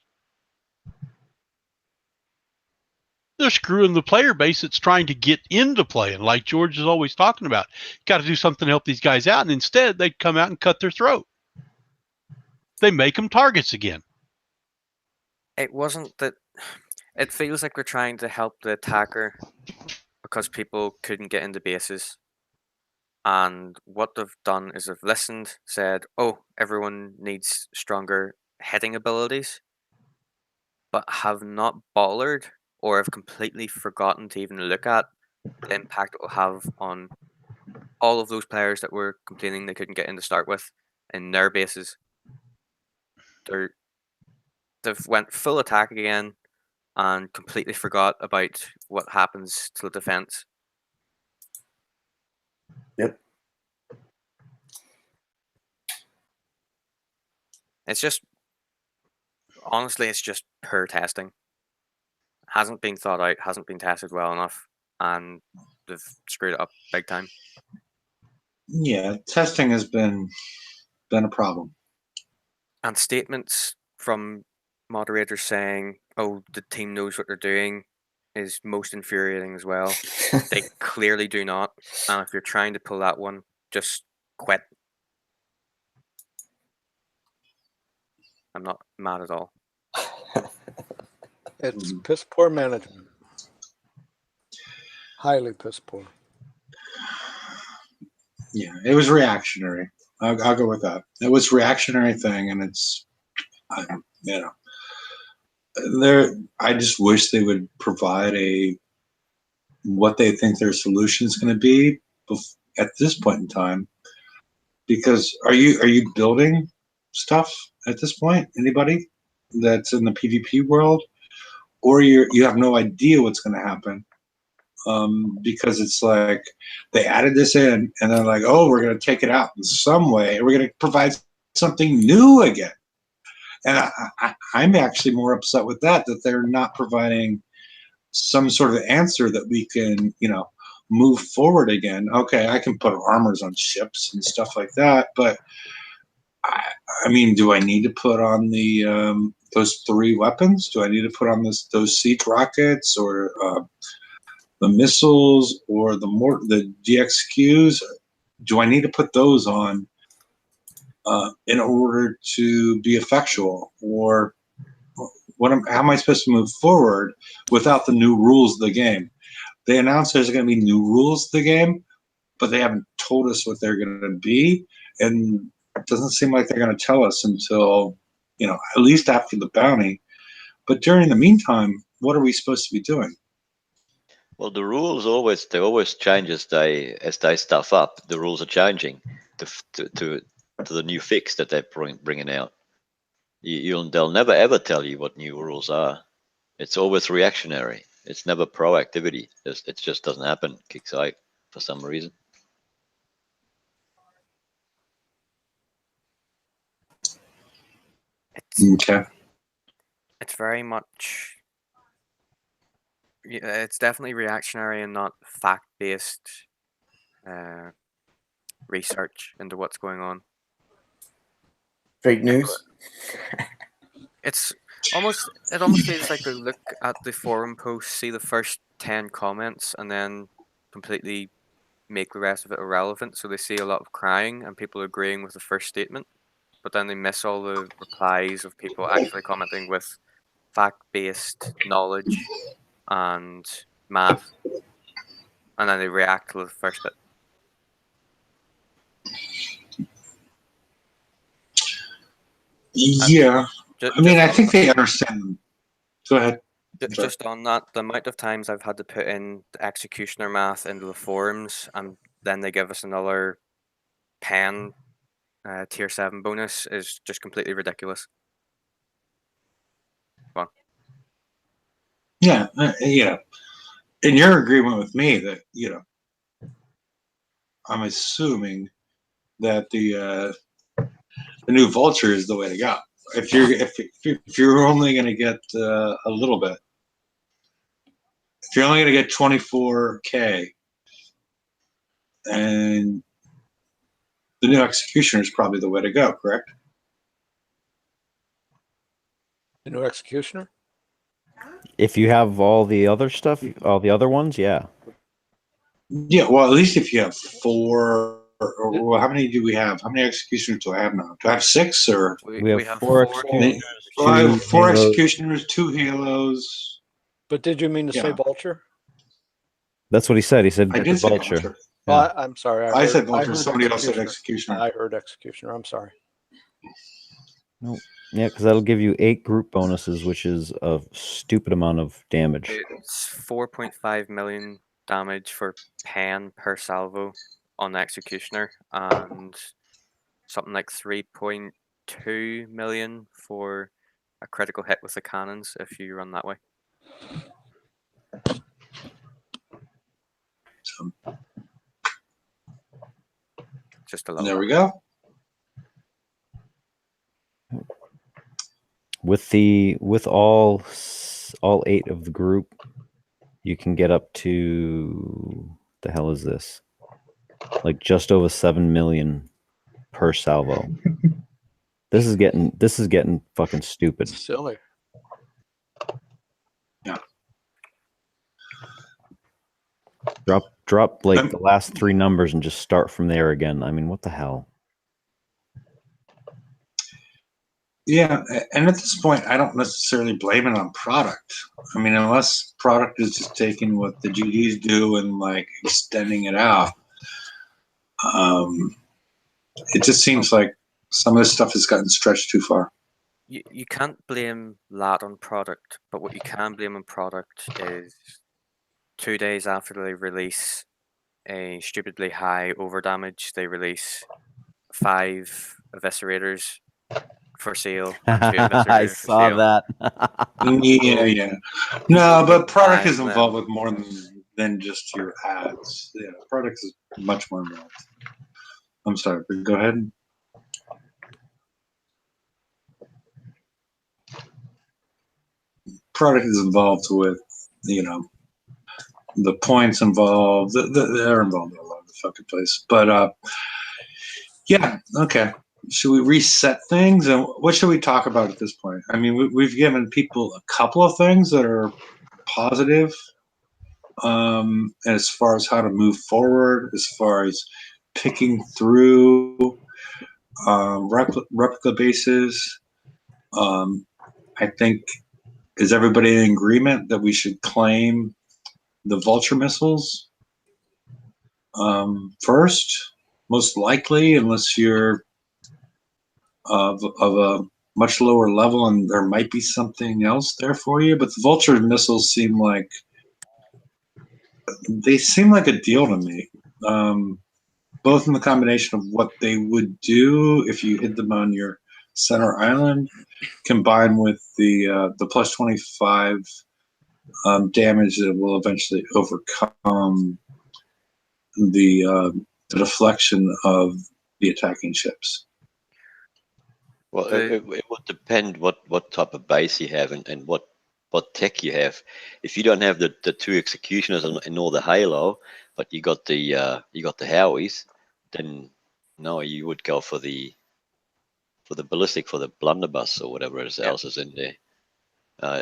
H: they're screwing the player base that's trying to get into playing, like George is always talking about. Got to do something to help these guys out, and instead they come out and cut their throat. They make them targets again.
F: It wasn't that. It feels like we're trying to help the attacker because people couldn't get into bases. And what they've done is they've listened, said, oh, everyone needs stronger hitting abilities, but have not bothered or have completely forgotten to even look at the impact it will have on all of those players that were complaining they couldn't get in to start with in their bases. They've went full attack again and completely forgot about what happens to the defense.
G: Yep.
F: It's just, honestly, it's just poor testing. Hasn't been thought out, hasn't been tested well enough, and they've screwed it up big time.
B: Yeah, testing has been a problem.
F: And statements from moderators saying, oh, the team knows what they're doing is most infuriating as well. They clearly do not. And if you're trying to pull that one, just quit. I'm not mad at all.
D: It's piss poor management. Highly piss poor.
B: Yeah, it was reactionary. I'll go with that. It was reactionary thing, and it's, you know, I just wish they would provide what they think their solution is going to be at this point in time. Because are you building stuff at this point? Anybody that's in the PvP world, or you have no idea what's going to happen? Because it's like they added this in and they're like, oh, we're going to take it out in some way, and we're going to provide something new again. And I'm actually more upset with that they're not providing some sort of answer that we can, you know, move forward again. Okay, I can put armors on ships and stuff like that, but I mean, do I need to put on the those 3 weapons? Do I need to put on those siege rockets, or the missiles, or the GXQs? Do I need to put those on in order to be effectual? Or how am I supposed to move forward without the new rules of the game? They announced there's going to be new rules of the game, but they haven't told us what they're going to be, and it doesn't seem like they're going to tell us until, you know, at least after the bounty. But during the meantime, what are we supposed to be doing?
C: Well, the rules always change as they stuff up. The rules are changing to the new fix that they're bringing out. They'll never ever tell you what new rules are. It's always reactionary. It's never proactivity. It just doesn't happen. Kicks out for some reason.
B: Okay.
F: It's very much, it's definitely reactionary and not fact-based research into what's going on.
G: Fake news.
F: It almost feels like they look at the forum post, see the first 10 comments, and then completely make the rest of it irrelevant. So they see a lot of crying and people agreeing with the first statement, but then they miss all the replies of people actually commenting with fact-based knowledge and math, and then they react to the first bit.
B: Yeah. I mean, I think they understand. Go ahead.
F: Just on that, the amount of times I've had to put in the executioner math into the forums, and then they give us another pen tier 7 bonus is just completely ridiculous. Come on.
B: Yeah, you know, in your agreement with me that, you know, I'm assuming that the new Vulture is the way to go. If you're only going to get a little bit, if you're only going to get 24K, and the new Executioner is probably the way to go, correct?
D: The new Executioner?
A: If you have all the other stuff, all the other ones, yeah.
B: Yeah, well, at least if you have 4, or well, how many do we have? How many executioners do I have now? Do I have 6 or?
A: We have 4
F: 4
A: executioners,
B: Well, I have
A: 2
B: 4
A: halos.
B: executioners, 2 halos.
D: But did you mean to say
B: Yeah.
D: vulture?
A: That's what he said. He said
B: I did say
A: vulture.
B: vulture.
D: Oh,
A: Yeah.
D: I'm sorry.
B: I said
D: I
B: vulture.
D: heard
B: Somebody else said
D: executioner.
B: executioner.
D: I heard executioner. I'm sorry.
A: Yeah, because that'll give you 8 group bonuses, which is a stupid amount of damage.
F: It's 4.5 million damage for pen per salvo on the executioner, and something like 3.2 million for a critical hit with the cannons if you run that way.
B: So,
F: Just a little.
B: there we go.
A: With all 8 of the group, you can get up to the hell is this? Like just over 7 million per salvo. This is getting fucking stupid.
D: It's silly.
A: Drop like the last 3 numbers and just start from there again. I mean, what the hell?
B: Yeah, and at this point, I don't necessarily blame it on product. I mean, unless product is just taking what the GDs do and like extending it out. It just seems like some of this stuff has gotten stretched too far.
F: You can't blame that on product, but what you can blame on product is 2 days after they release a stupidly high overdamage, they release 5 eviscerators for sale. And 2
A: I
F: eviscerators for
A: saw
F: sale.
A: that.
B: Yeah. No, but product is
F: Buying
B: involved
F: them.
B: with more than just your ads. Yeah, product is much more involved. I'm sorry, but go ahead. Product is involved with, the points involved. They're involved in a lot of the fucking place. But yeah, okay. Should we reset things? And what should we talk about at this point? I mean, we've given people a couple of things that are positive, as far as how to move forward, as far as picking through replica bases. I think, is everybody in agreement that we should claim the vulture missiles first? Most likely, unless you're of a much lower level and there might be something else there for you. But the vulture missiles seem like a deal to me. Both in the combination of what they would do if you hit them on your center island, combined with the plus 25 damage that will eventually overcome the deflection of the attacking ships.
C: Well, it would depend what type of base you have and what tech you have. If you don't have the 2 executioners and all the Halo, but you got the Howies, then no, you would go for the ballistic, for the blunderbuss or whatever else is in there.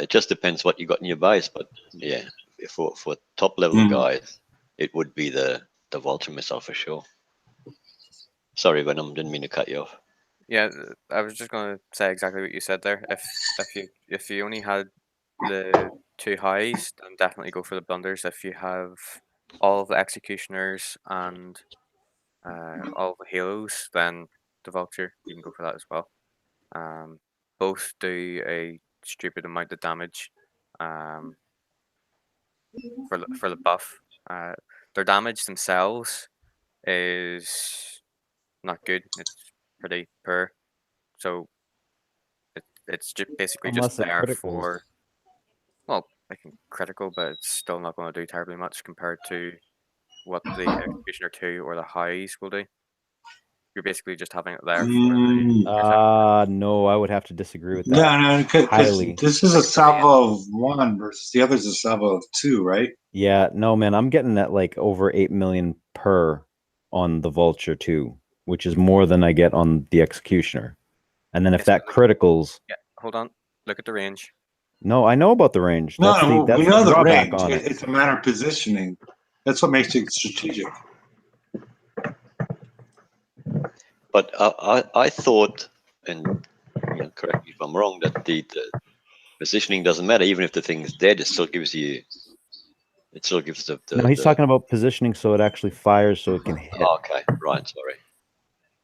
C: It just depends what you got in your base, but yeah, for top level guys, it would be the vulture missile for sure. Sorry, Venom, didn't mean to cut you off.
F: Yeah, I was just going to say exactly what you said there. If you only had the 2 highs, then definitely go for the blunders. If you have all of the executioners and all of the halos, then the vulture, you can go for that as well. Both do a stupid amount of damage for the buff. Their damage themselves is not good. It's pretty poor. So it's basically
A: Unless
F: just
A: it
F: there
A: criticals.
F: for, well, I can critical, but it's still not going to do terribly much compared to what the Executioner 2 or the highs will do. You're basically just having it there for the
A: No, I would have to disagree with that.
B: No, because
A: Highly.
B: this is a salvo of 1 versus the other's a salvo of 2, right?
A: Yeah, no, man, I'm getting that like over 8 million per on the Vulture 2, which is more than I get on the Executioner. And then if
F: Yes,
A: that
F: but
A: criticals,
F: yeah, hold on. Look at the range.
A: No, I know about the range.
B: No,
A: That's
B: we know the
A: drawback
B: range.
A: on it.
B: It's a matter of positioning. That's what makes it strategic.
C: But I thought, and correct me if I'm wrong, that the positioning doesn't matter. Even if the thing's dead, it still gives you. It still gives the.
A: No, he's talking about positioning so it actually fires so it can hit.
C: Oh, okay, right. Sorry.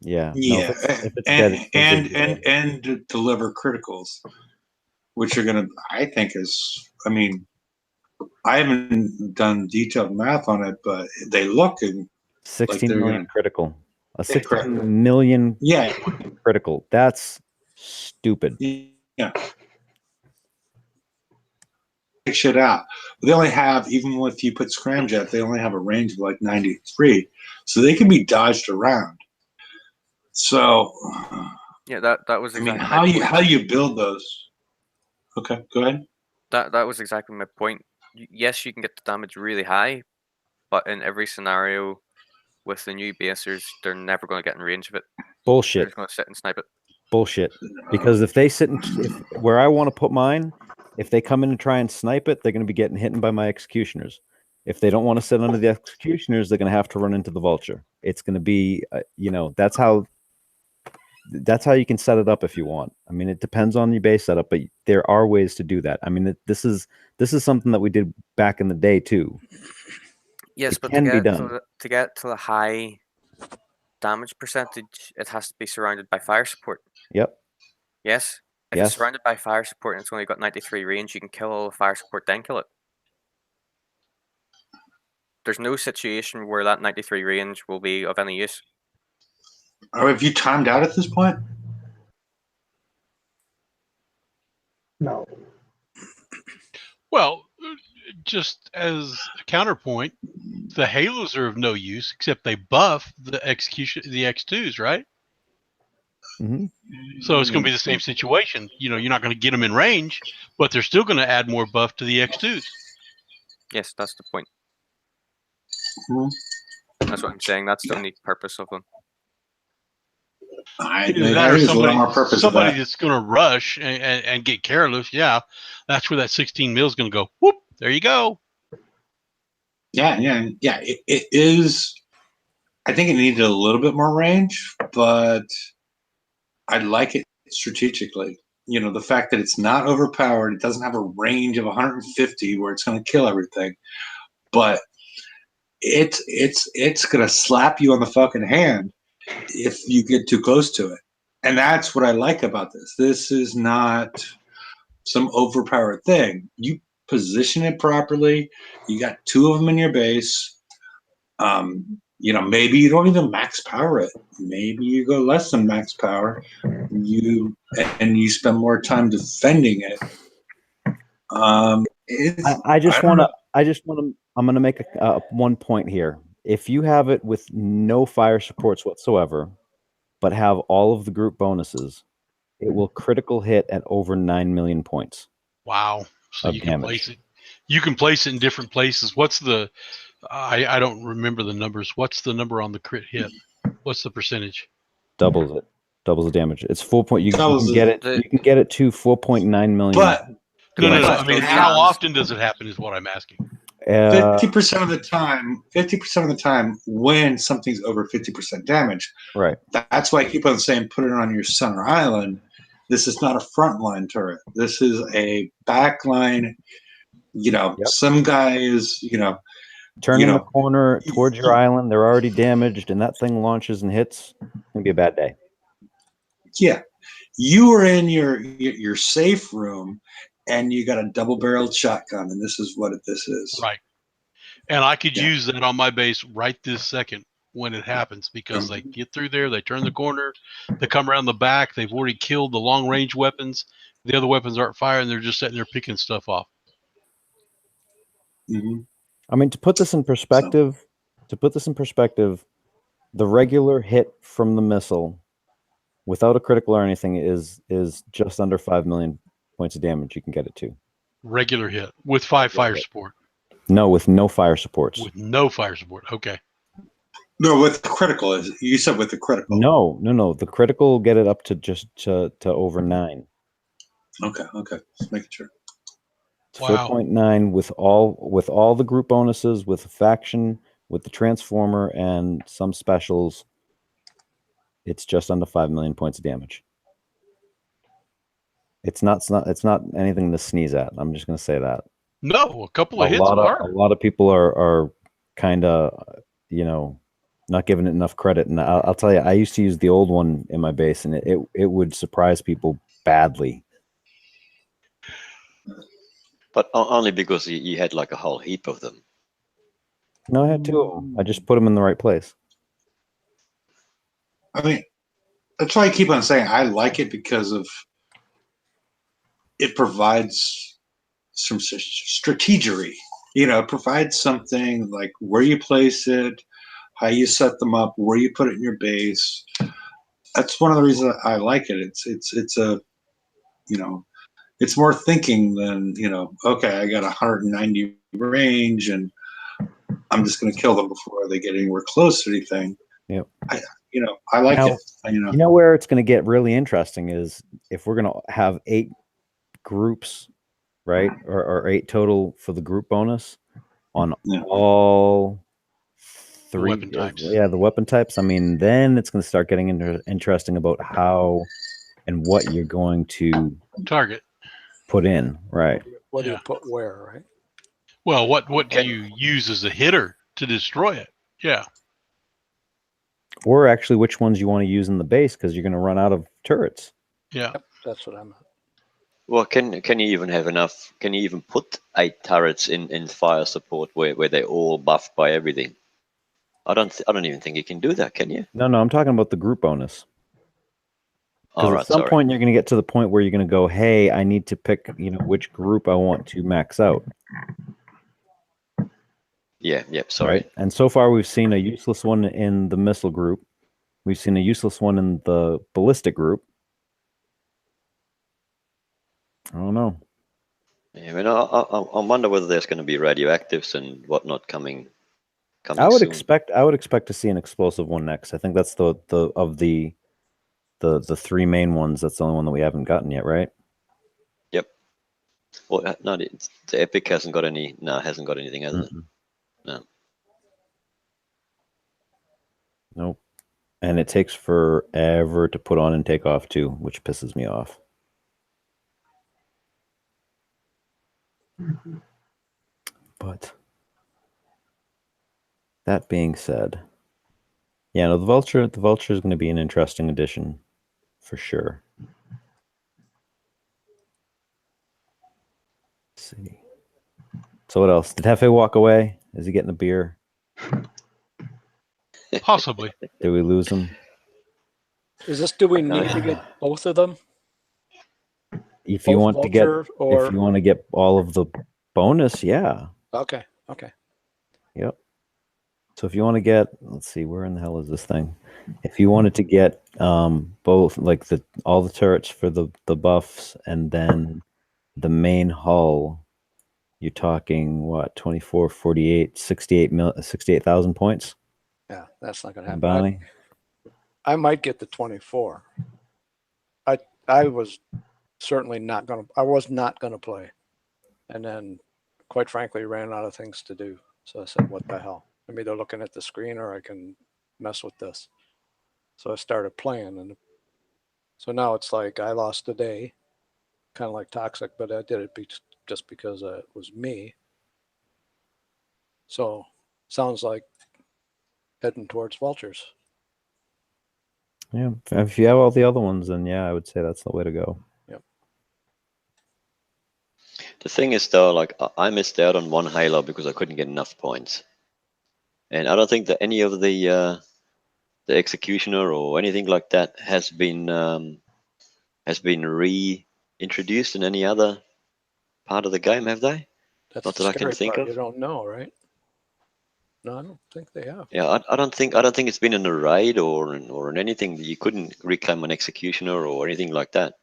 A: Yeah. No,
B: Yeah,
A: if it's dead, it still gives you the-
B: and to deliver criticals, which are gonna. I think is. I mean, I haven't done detailed math on it, but they look and
A: 16
B: they're
A: million
B: gonna-
A: critical. A
B: Yeah,
A: 16
B: correct.
A: million
B: yeah,
A: critical. That's stupid.
B: yeah. Take shit out. They only have, even if you put scramjet, they only have a range of like 93, so they can be dodged around. So,
F: Yeah, that was
B: I mean,
F: exactly
B: how you build those? Okay, go ahead.
F: that was exactly my point. Yes, you can get the damage really high, but in every scenario with the new basers, they're never going to get in range of it. They're
A: Bullshit.
F: just going to sit and snipe it.
A: Bullshit. Because if they sit if where I want to put mine, if they come in and try and snipe it, they're going to be getting hit by my executioners. If they don't want to sit under the executioners, they're going to have to run into the vulture. It's going to be, that's how you can set it up if you want. I mean, it depends on your base setup, but there are ways to do that. I mean, this is something that we did back in the day too.
F: Yes,
A: It
F: but
A: can be done.
F: to get to the high damage percentage, it has to be surrounded by fire support.
A: Yep.
F: Yes. If
A: Yes.
F: it's surrounded by fire support and it's only got 93 range, you can kill all the fire support, then kill it. There's no situation where that 93 range will be of any use.
B: Or have you timed out at this point?
E: No.
H: Well, just as a counterpoint, the halos are of no use except they buff the X2s, right?
A: Mhm.
H: So it's going to be the same situation. You're not going to get them in range, but they're still going to add more buff to the X2s.
F: Yes, that's the point.
B: Mhm.
F: That's what I'm saying. That's the only purpose of them.
H: Either that or
B: there's a lot more purpose to
H: somebody
B: that.
H: that's going to rush and get careless. Yeah, that's where that 16 mil is going to go. Whoop! There you go.
B: Yeah. It is. I think it needed a little bit more range, but I like it strategically. The fact that it's not overpowered, it doesn't have a range of 150 where it's going to kill everything, but it's going to slap you on the fucking hand if you get too close to it. And that's what I like about this. This is not some overpowered thing. You position it properly. You got two of them in your base. Maybe you don't even max power it. Maybe you go less than max power. You spend more time defending it. I'm
A: going to make one point here. If you have it with no fire supports whatsoever, but have all of the group bonuses, it will critical hit at over 9 million points.
H: Wow. So
A: Of
H: you can
A: damage.
H: place it. You can place it in different places. What's the? I don't remember the numbers. What's the number on the crit hit? What's the percentage?
A: Doubles the damage. It's 4 point. You
B: Doubles
A: can get
B: it.
A: it. You can get it to 4.9 million.
B: But
H: No.
F: But
H: I mean,
F: those
H: how
F: guns-
H: often does it happen? Is what I'm asking.
B: 50% of the time, when something's over 50% damage,
A: Right.
B: that's why I keep on saying put it on your center island. This is not a frontline turret. This is a backline.
A: Yep.
B: Some guy is,
A: Turning the corner towards your island, they're already damaged, and that thing launches and hits. It's gonna be a bad day.
B: yeah, you are in your safe room, and you got a double-barreled shotgun, and this is what this is.
H: Right. And I could
B: Yeah.
H: use that on my base right this second when it happens because they get through there, they turn the corner, they come around the back, they've already killed the long range weapons. The other weapons aren't firing, they're just sitting there picking stuff off.
B: Mm-hmm.
A: I mean, to put this in perspective, the regular hit from the missile, without a critical or anything, is just under 5 million points of damage. You can get it to.
H: Regular hit with 5 fire support.
A: No, with no fire supports.
H: With no fire support. Okay.
B: No, with the critical, you said with the critical.
A: No. The critical will get it up to just to over 9.
B: Okay. Just making sure.
A: It's
H: Wow.
A: 4.9 with all the group bonuses, with the faction, with the transformer, and some specials. It's just under 5 million points of damage. It's not anything to sneeze at. I'm just going to say that.
H: No, a couple of
A: A
H: hits
A: lot
H: are.
A: of people are kind of, not giving it enough credit. And I'll tell you, I used to use the old one in my base, and it would surprise people badly.
C: But only because you had like a whole heap of them.
A: No, I had two of them. I just put them in the right place.
B: I mean, that's why I keep on saying I like it, because of it provides some strategery. It provides something like where you place it, how you set them up, where you put it in your base. That's one of the reasons I like it. It's a, it's more thinking than, okay, I got 190 range and I'm just going to kill them before they get anywhere close to anything.
A: Yep.
B: I like
A: Now,
B: it.
A: You know where it's going to get really interesting is if we're going to have 8 groups, right? Or 8 total for the group bonus on all 3
H: weapon types.
A: Yeah, the weapon types. I mean, then it's going to start getting interesting about how and what you're going to
H: Target.
A: put in, right?
D: What do
H: Yeah.
D: you put where, right?
H: Well, what do you use as a hitter to destroy it? Yeah.
A: Or actually which ones you want to use in the base, because you're going to run out of turrets.
H: Yeah.
D: Yep, that's what I'm.
C: Well, can you even have enough? Can you even put 8 turrets in fire support where they're all buffed by everything? I don't even think you can do that, can you?
A: No, I'm talking about the group bonus.
C: All
A: Because
C: right,
A: at some
C: sorry.
A: point you're going to get to the point where you're going to go, hey, I need to pick, which group I want to max out.
C: Yeah, sorry.
A: Right? And so far we've seen a useless one in the missile group. We've seen a useless one in the ballistic group. I don't know.
C: Yeah, I mean, I wonder whether there's going to be radioactives and whatnot coming.
A: I would
C: soon.
A: expect to see an explosive one next. I think that's the 3 main ones. That's the only one that we haven't gotten yet, right?
C: Yep. Well, no, the Epic hasn't got any. No, it hasn't got anything, has it? No.
A: Nope. And it takes forever to put on and take off too, which pisses me off. But that being said, yeah, no, the Vulture is going to be an interesting addition for sure. Let's see. So what else? Did Hefe walk away? Is he getting a beer?
H: Possibly.
A: Did we lose him?
D: Do we need to get both of them?
A: If you
D: Both
A: want to get,
D: Vulture or
A: if you want to get all of the bonus, yeah.
D: okay.
A: Yep. So if you want to get, let's see, where in the hell is this thing? If you wanted to get both, like all the turrets for the buffs and then the main hull, you're talking what, 24, 48, 68,000 points?
D: Yeah, that's not gonna happen.
A: Bounty.
D: I might get the 24. I was certainly not gonna. I was not gonna play, and then, quite frankly, ran out of things to do. So I said, "What the hell? I'm either looking at the screen or I can mess with this." So I started playing, and so now it's like I lost a day, kind of like Toxic, but I did it just because it was me. So sounds like heading towards Vultures.
A: Yeah. If you have all the other ones, then yeah, I would say that's the way to go.
C: The thing is, though, like I missed out on one Halo because I couldn't get enough points, and I don't think that any of the Executioner or anything like that has been reintroduced in any other part of the game, have they?
D: That's
C: Not
D: the
C: that I can
D: scary
C: think
D: part.
C: of.
D: You don't know, right? No, I don't think they have.
C: Yeah, I don't think it's been in a raid or in anything. You couldn't reclaim an Executioner or anything like that.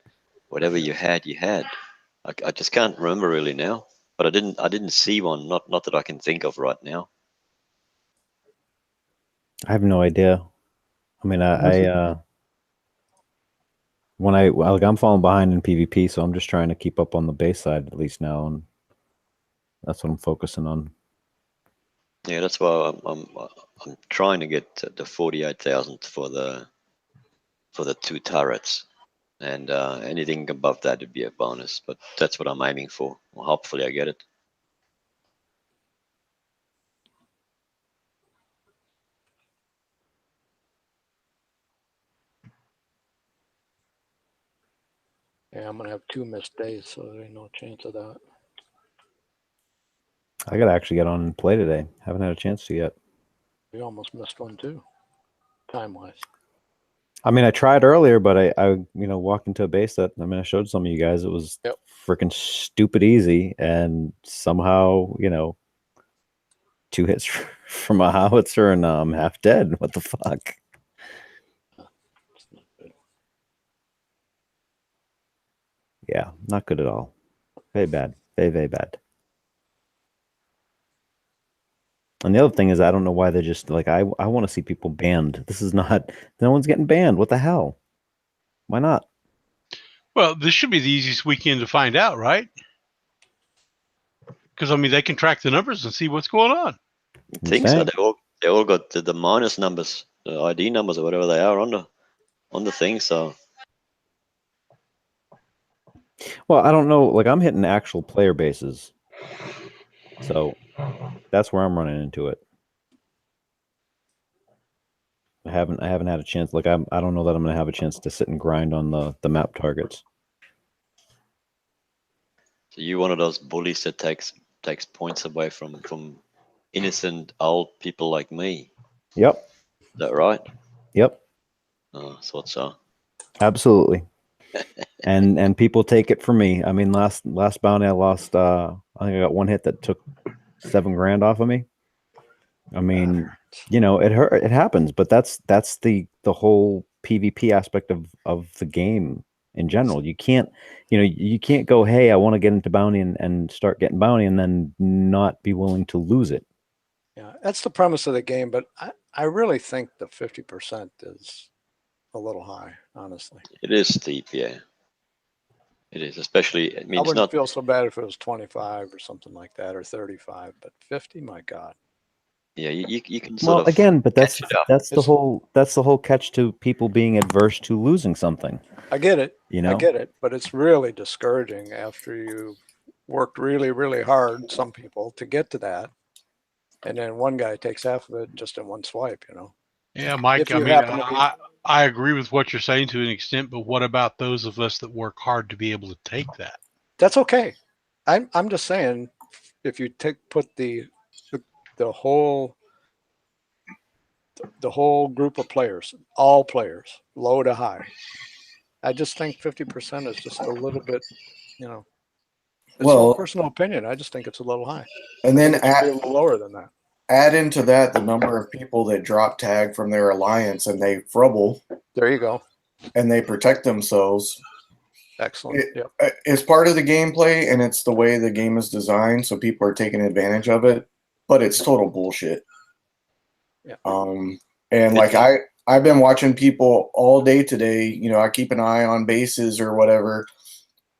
C: Whatever you had, you had. I just can't remember really now. But I didn't see one. Not that I can think of right now.
A: I have no idea. I mean, I'm falling behind in PvP, so I'm just trying to keep up on the base side at least now. And That's what I'm focusing on.
C: Yeah, that's why I'm trying to get the 48,000 for the 2 turrets, and anything above that would be a bonus. But that's what I'm aiming for. Well, hopefully, I get it.
D: Yeah, I'm gonna have 2 missed days, so there ain't no chance of that.
A: I gotta actually get on and play today. Haven't had a chance to yet.
D: We almost missed one too, time wise.
A: I mean, I tried earlier, but I walked into a base that I showed some of you guys. It was
D: Yep.
A: freaking stupid easy, and somehow 2 hits from a howitzer and I'm half dead. What the fuck?
D: It's not good.
A: Yeah, not good at all. Very bad. Very, very bad. And the other thing is, I don't know why they're just like, I want to see people banned. This is not, no one's getting banned. What the hell? Why not?
H: Well, this should be the easiest weekend to find out, right? Because I mean, they can track the numbers and see what's going on.
A: I'm
C: Think so.
A: saying.
C: They all got the minus numbers, the ID numbers or whatever they are on the thing. So
A: Well, I don't know. Like, I'm hitting actual player bases. So that's where I'm running into it. I haven't had a chance. Like, I don't know that I'm gonna have a chance to sit and grind on the map targets.
C: So you one of those bullies that takes points away from innocent old people like me.
A: Yep.
C: Is that right?
A: Yep.
C: Oh, I thought so.
A: Absolutely. and people take it from me. I mean, last bounty I lost. I think I got 1 hit that took $7,000 off of me. I mean, it hurt. It happens, but that's the whole PvP aspect of the game in general. You can't go, hey, I want to get into bounty and start getting bounty, and then not be willing to lose it.
D: Yeah, that's the premise of the game, but I really think the 50% is a little high, honestly.
C: It is steep, yeah. It is, especially. I mean,
D: I
C: it's
D: wouldn't
C: not.
D: feel so bad if it was 25 or something like that, or 35, but 50, my God.
C: Yeah, you can sort
A: Well,
C: of
A: again, but that's
C: catch it up.
A: the whole catch to people being adverse to losing something.
D: I get it.
A: You know,
D: I get it, but it's really discouraging after you worked really, really hard, some people, to get to that. And then one guy takes half of it just in one swipe,
H: Yeah, Mike.
D: If
H: I
D: you
H: mean,
D: happen to be-
H: I agree with what you're saying to an extent, but what about those of us that work hard to be able to take that?
D: That's okay. I'm just saying, if you put the whole group of players, all players, low to high, I just think 50% is just a little bit, it's all
G: Well,
D: personal opinion. I just think it's a little high.
G: and
D: I
G: then
D: think it should be a little lower than that.
G: add into that the number of people that drop tag from their alliance and they frubble
D: There you go.
G: and they protect themselves.
D: Excellent. Yep.
G: It's part of the gameplay and it's the way the game is designed, so people are taking advantage of it, but it's total bullshit.
D: Yeah.
G: And like I've been watching people all day today, I keep an eye on bases or whatever,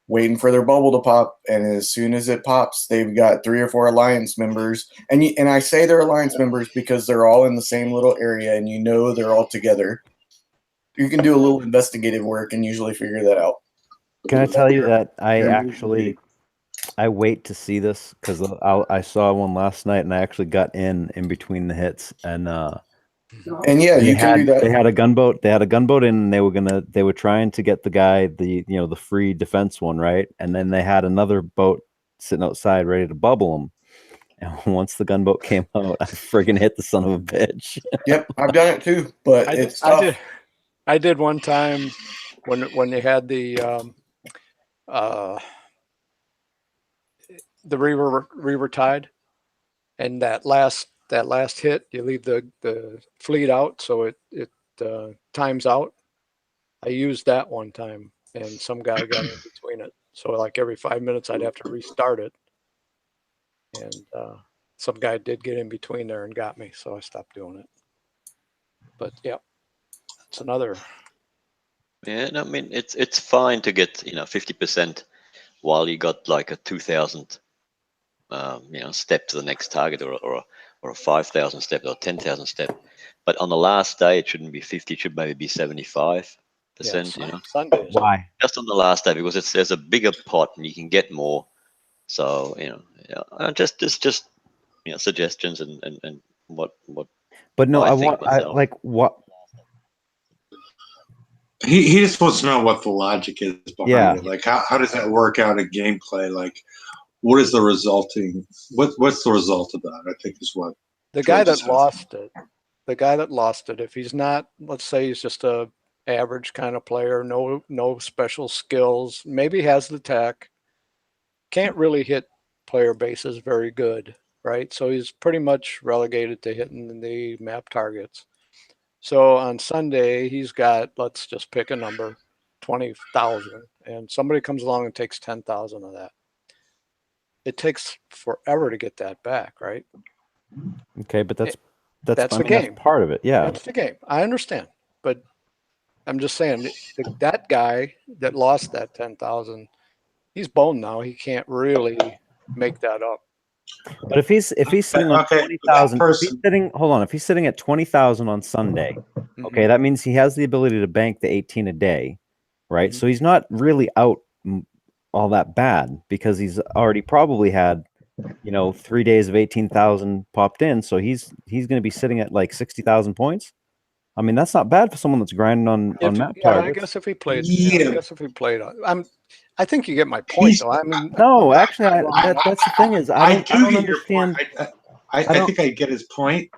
G: waiting for their bubble to pop, and as soon as it pops, they've got 3 or 4 alliance members, and I say they're alliance members because they're all in the same little area and they're all together. You can do a little investigative work and usually figure that out.
A: can I tell you that
G: Yeah.
A: I wait to see this because I saw one last night and I actually got in between the hits and
G: yeah, you can do that.
A: They had a gunboat. They had a gunboat in. And they were trying to get the guy the free defense one, right? And then they had another boat sitting outside ready to bubble them. And once the gunboat came out, I friggin' hit the son of a bitch.
G: Yep, I've done it too, but it's tough.
D: I did one time when they had the Reaver Tide, and that last hit, you leave the fleet out, so it times out. I used that one time, and some guy got in between it. So like every 5 minutes, I'd have to restart it, and some guy did get in between there and got me, so I stopped doing it. But yeah, it's another.
C: Yeah, I mean, it's fine to get 50% while you got like a 2,000 step to the next target, or a 5,000 step or 10,000 step. But on the last day, it shouldn't be 50. It should maybe be 75%.
D: Sundays.
A: Why?
C: Just on the last day, because there's a bigger pot and you can get more. So just suggestions and what.
A: But no, I
C: think
A: want. I
C: myself.
A: like what.
B: He just wants to know what the logic is behind
A: Yeah.
B: it. Like, how does that work out in gameplay? Like, what is the resulting? What's the result of that? I think is what
D: The guy
B: George
D: that
B: is
D: lost it, if he's not, let's say he's just a average kind of player, no special skills, maybe has the tech, can't really hit player bases very good, right? So he's pretty much relegated to hitting the map targets. So on Sunday, he's got, let's just pick a number, 20,000, and somebody comes along and takes 10,000 of that. It takes forever to get that back, right?
A: Okay, but that's
D: That's
A: I
D: the
A: mean, that's
D: game.
A: part of it. Yeah.
D: That's the game. I understand, but I'm just saying that guy that lost that 10,000, he's boned now. He can't really make that up.
A: But if he's sitting on
B: Okay,
A: 20,000,
B: that
A: if he's
B: person-
A: sitting, hold on, if he's sitting at 20,000 on Sunday, okay, that means he has the ability to bank the 18 a day, right?
D: Mhm.
A: So he's not really out all that bad because he's already probably had 3 days of 18,000 popped in, so he's going to be sitting at like 60,000 points. I mean, that's not bad for someone that's grinding on map targets.
D: I guess if he played,
B: Yeah.
D: I think you get my point, though. I mean,
A: No, actually, that's the thing is I
B: do
A: don't
B: get your
A: understand.
B: point. I think I get his point.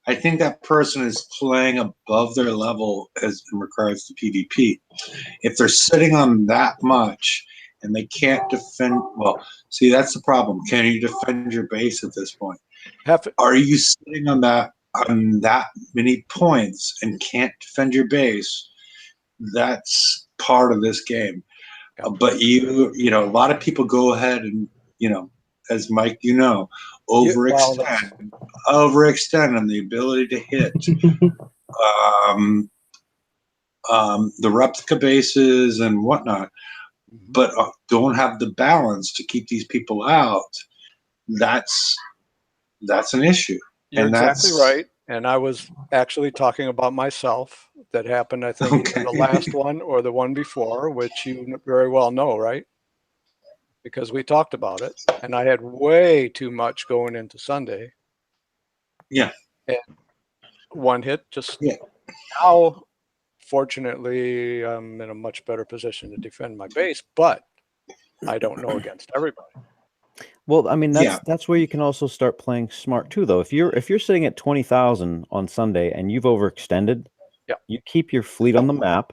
B: I think that person is playing above their level as in regards to PvP. If they're sitting on that much and they can't defend, well, see, that's the problem. Can you defend your base at this point? Are you sitting on that many points and can't defend your base? That's part of this game. But a lot of people go ahead and, as Mike, overextend on the ability to hit the replica bases and whatnot, but don't have the balance to keep these people out. That's an issue.
D: You're
B: And
D: exactly
B: that's
D: right. And I was actually talking about myself. That happened, I think, in the last one or the one before, which you very well know, right? Because we talked about it, and I had way too much going into Sunday.
B: Yeah.
D: And one hit now, fortunately, I'm in a much better position to defend my base, but I don't know against everybody.
A: Well, I mean, that's where you can also start playing smart too, though. If you're sitting at 20,000 on Sunday and you've overextended, you keep your fleet on the map,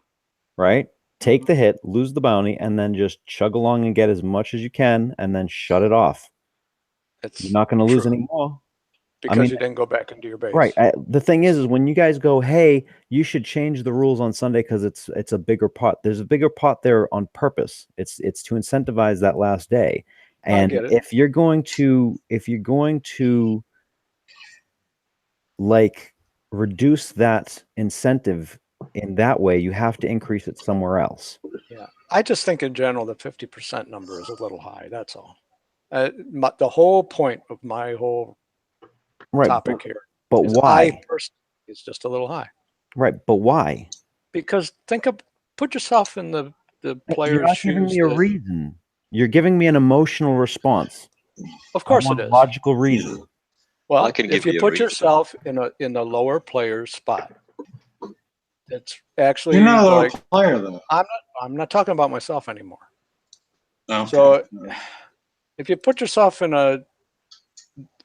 A: right? Take the hit, lose the bounty, and then just chug along and get as much as you can, and then shut it off. You're not going to lose any more
D: because you didn't go back into your base,
A: right? The thing is when you guys go, hey, you should change the rules on Sunday because it's a bigger pot. There's a bigger pot there on purpose. It's to incentivize that last day. And if you're going to like reduce that incentive in that way, you have to increase it somewhere else.
D: Yeah, I just think in general the 50% number is a little high. That's all. The whole point of my whole topic here,
A: but why?
D: I personally, it's just a little high.
A: Right, but why?
D: Because put yourself in the player's
A: You're not
D: shoes.
A: giving me a reason. You're giving me an emotional response.
D: Of course it is.
A: Logical reason.
D: Well, if you put yourself in the lower player's spot, it's actually
B: you're not a lower player though.
D: I'm not talking about myself anymore.
B: Okay.
D: So if you put yourself in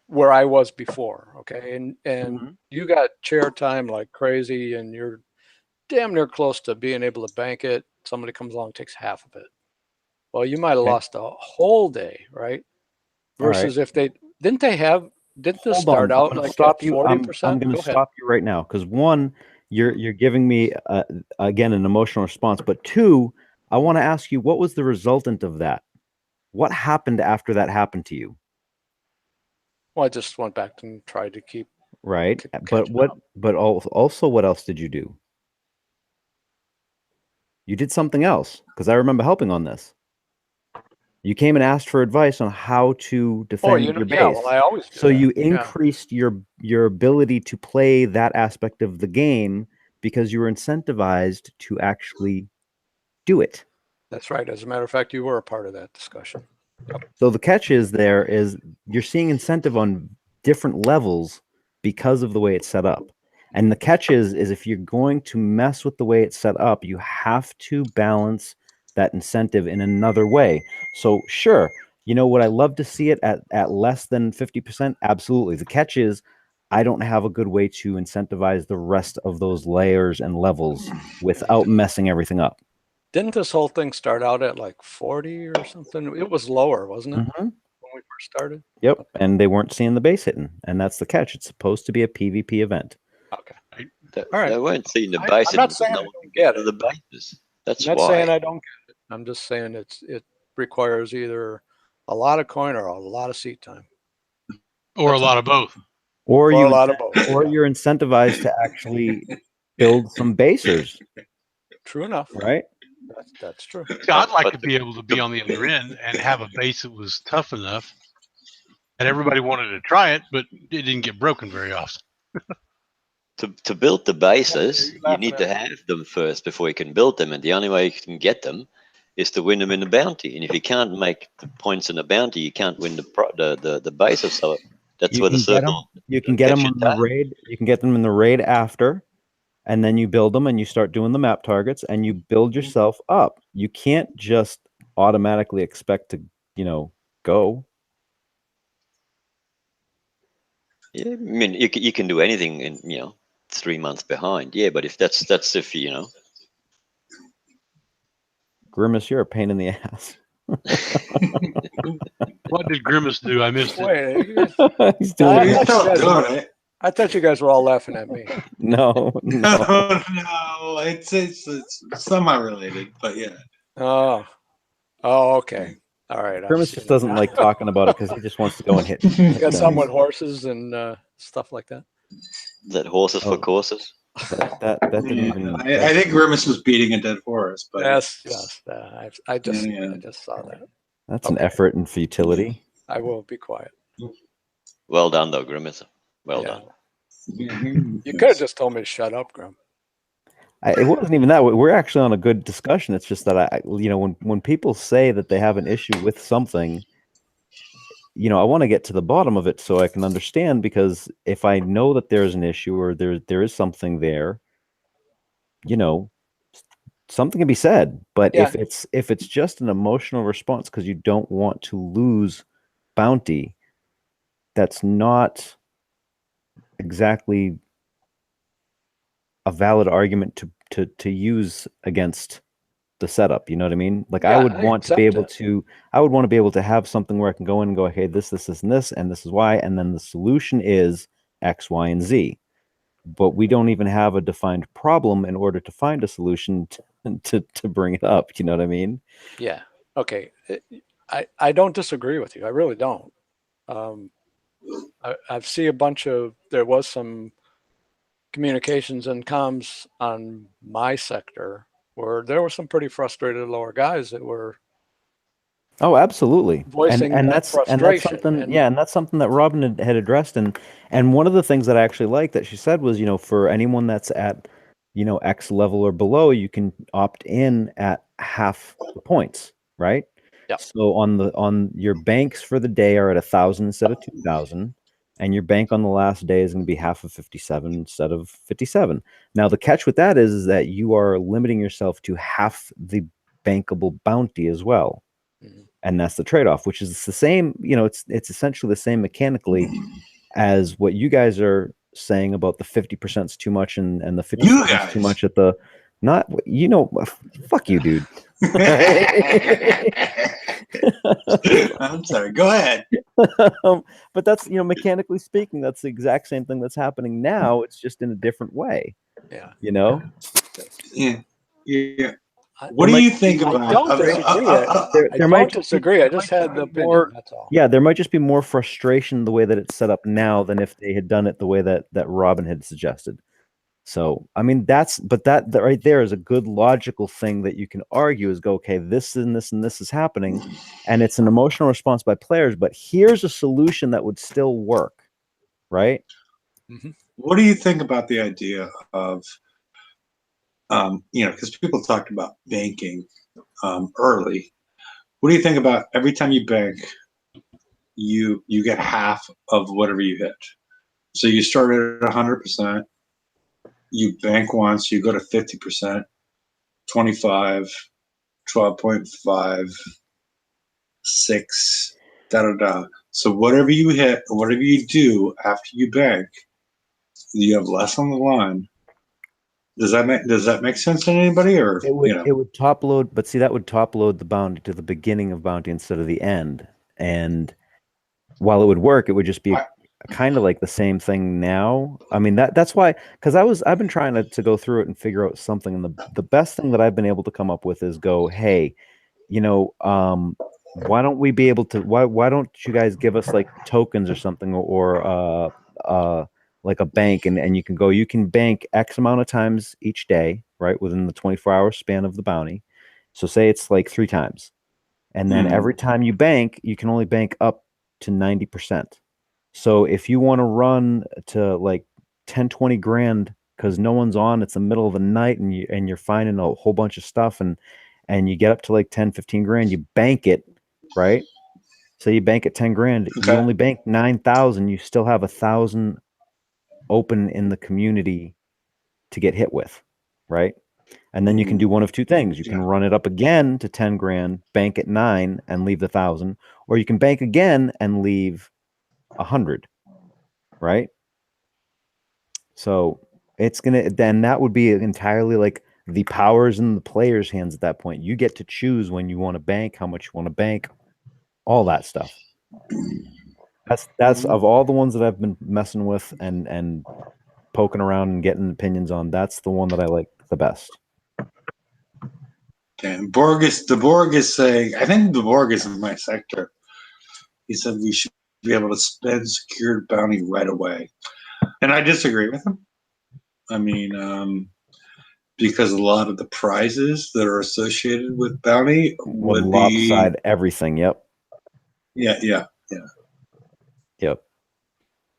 D: where I was before, okay, and you got chair time like crazy and you're damn near close to being able to bank it, somebody comes along and takes half of it. Well, you might have lost a whole day, right? Versus if they didn't this start out like
A: stop you.
D: 40%?
A: I'm going to stop you right now because one, you're giving me again an emotional response, but two, I want to ask you, what was the resultant of that? What happened after that happened to you?
D: Well, I just went back and tried to keep
A: right. But also what else did you do? You did something else because I remember helping on this. You came and asked for advice on how to defend your base.
D: yeah, well, I always do
A: So
D: that.
A: you
D: Yeah.
A: increased your ability to play that aspect of the game because you were incentivized to actually do it.
D: That's right. As a matter of fact, you were a part of that discussion.
A: So the catch is you're seeing incentive on different levels because of the way it's set up. And the catch is if you're going to mess with the way it's set up, you have to balance that incentive in another way. So sure, would I love to see it at less than 50%? Absolutely. The catch is I don't have a good way to incentivize the rest of those layers and levels without messing everything up.
D: Didn't this whole thing start out at like 40 or something? It was lower, wasn't it,
A: Mhm.
D: when we first started?
A: Yep. And they weren't seeing the base hitting. And that's the catch. It's supposed to be a PvP event.
D: Okay.
C: All
D: right.
C: They weren't seeing the
D: I'm
C: base.
D: not saying I don't get it.
C: The bases. That's
D: I'm not
C: why.
D: saying I don't get it. I'm just saying it requires either a lot of coin or a lot of seat time.
H: Or a lot of both.
A: Or
D: a lot of both.
A: or you're incentivized to actually build some basers,
D: True enough.
A: right?
D: That's true.
H: Yeah, I'd like
C: But
H: to be able to be on the other end and have a base that was tough enough. And everybody wanted to try it, but it didn't get broken very often.
C: To build the bases,
D: you're
C: you
D: laughing
C: need
D: at
C: to
D: me.
C: have them first before you can build them. And the only way you can get them is to win them in the bounty. And if you can't make the points in the bounty, you can't win the bases. So that's
A: You
C: where the
A: can get 'em-
C: circle.
A: You can get
C: catch
A: them
C: your
A: in the
C: tail.
A: raid. You can get them in the raid after, and then you build them and you start doing the map targets and you build yourself up. You can't just automatically expect to, go.
C: Yeah, I mean, you can do anything in 3 months behind. Yeah, but if that's if
A: Grimace, you're a pain in the ass.
H: What did Grimace do? I missed it.
D: Wait, you guys-
A: He's doing
B: He's
A: it.
B: still doing it.
D: I thought you guys were all laughing at me.
A: No.
B: No, it's semi-related, but yeah.
D: Oh, okay. All right. I've
A: Grimace
D: seen
A: just
D: it
A: doesn't
D: now.
A: like talking about it because he just wants to go and hit.
D: You got some with horses and stuff like that.
C: that horses
A: Oh.
C: for courses.
A: That didn't even.
B: I think Grimace was beating a dead horse, but
D: Yes. I just saw that.
A: That's an
D: Okay.
A: effort and futility.
D: I will be quiet.
C: Well done, though, Grimace. Well
D: Yeah.
C: done.
D: You could have just told me to shut up, Grim.
A: It wasn't even that. We're actually on a good discussion. It's just that when people say that they have an issue with something, I want to get to the bottom of it so I can understand. Because if I know that there's an issue or there is something there, something can be said. But
D: Yeah.
A: if it's just an emotional response because you don't want to lose bounty, that's not exactly a valid argument to use against the setup. You know what I mean? Like I
D: Yeah,
A: would
D: I
A: want to be
D: accept
A: able
D: it.
A: to have something where I can go in and go, hey, this, and this, and this is why, and then the solution is X, Y, and Z. But we don't even have a defined problem in order to find a solution to bring it up. You know what I mean?
D: Yeah. Okay. I don't disagree with you. I really don't. I've seen a bunch of, there was some communications and comms on my sector where there were some pretty frustrated lower guys that were
A: Oh, absolutely.
D: voicing
A: and
D: that
A: that's
D: frustration.
A: something,
D: And-
A: yeah, and that's something that Robin had addressed. And one of the things that I actually liked that she said was, for anyone that's at, X level or below, you can opt in at half the points, right?
D: Yeah.
A: So on your banks for the day are at 1,000 instead of 2,000, and your bank on the last day is going to be half of 57 instead of 57. Now the catch with that is that you are limiting yourself to half the bankable bounty as well.
D: Mhm.
A: And that's the trade-off, which is the same, it's essentially the same mechanically as what you guys are saying about the 50% is too much and the 50% is too
B: guys.
A: much at the not, fuck you, dude.
B: I'm sorry. Go ahead.
A: But that's, mechanically speaking, that's the exact same thing that's happening now. It's just in a different way,
D: Yeah.
B: Yeah. Yeah.
D: I-
B: What do you think
D: I
B: about?
D: don't disagree. I
A: there might
D: don't disagree. I just had the opinion.
A: more-
D: That's all.
A: yeah, there might just be more frustration the way that it's set up now than if they had done it the way that Robin had suggested. So, I mean, that right there is a good logical thing that you can argue is go, okay, this and this and this is happening, and it's an emotional response by players, but here's a solution that would still work, right?
B: What do you think about the idea of, because people talked about banking early. What do you think about every time you bank, you get half of whatever you hit? So you start at 100%, you bank once, you go to 50%, 25, 12.5, 6, da da da. So whatever you hit, whatever you do after you bank, you have less on the line. Does that make sense to anybody, or
A: It would top load, but see, that would top load the bounty to the beginning of bounty instead of the end. And while it would work, it would just be kind of like the same thing now. I mean, that's why, because I've been trying to go through it and figure out something, and the best thing that I've been able to come up with is go, hey, why don't we be able to, why don't you guys give us like tokens or something, or like a bank, and you can bank X amount of times each day, right, within the 24-hour span of the bounty. So say it's like 3 times, and then every time you bank, you can only bank up to 90%. So if you want to run to like 10, 20 grand because no one's on, it's the middle of the night, and you're finding a whole bunch of stuff, and you get up to like 10, 15 grand, you bank it, right? So you bank it 10 grand,
B: Okay.
A: you only bank 9,000, you still have 1,000 open in the community to get hit with, right? And then you can do one of two things. You can run it up again to 10 grand, bank at 9 and leave the 1,000, or you can bank again and leave 100, right? So then that would be entirely like the powers in the player's hands at that point. You get to choose when you want to bank, how much you want to bank, all that stuff. That's of all the ones that I've been messing with and poking around and getting opinions on, that's the one that I like the best.
B: Okay. The Borg is saying, I think the Borg is in my sector. He said we should be able to spend secured bounty right away. And I disagree with him. I mean, because a lot of the prizes that are associated with bounty would
A: lopside everything. Yep.
B: Yeah.
A: Yep.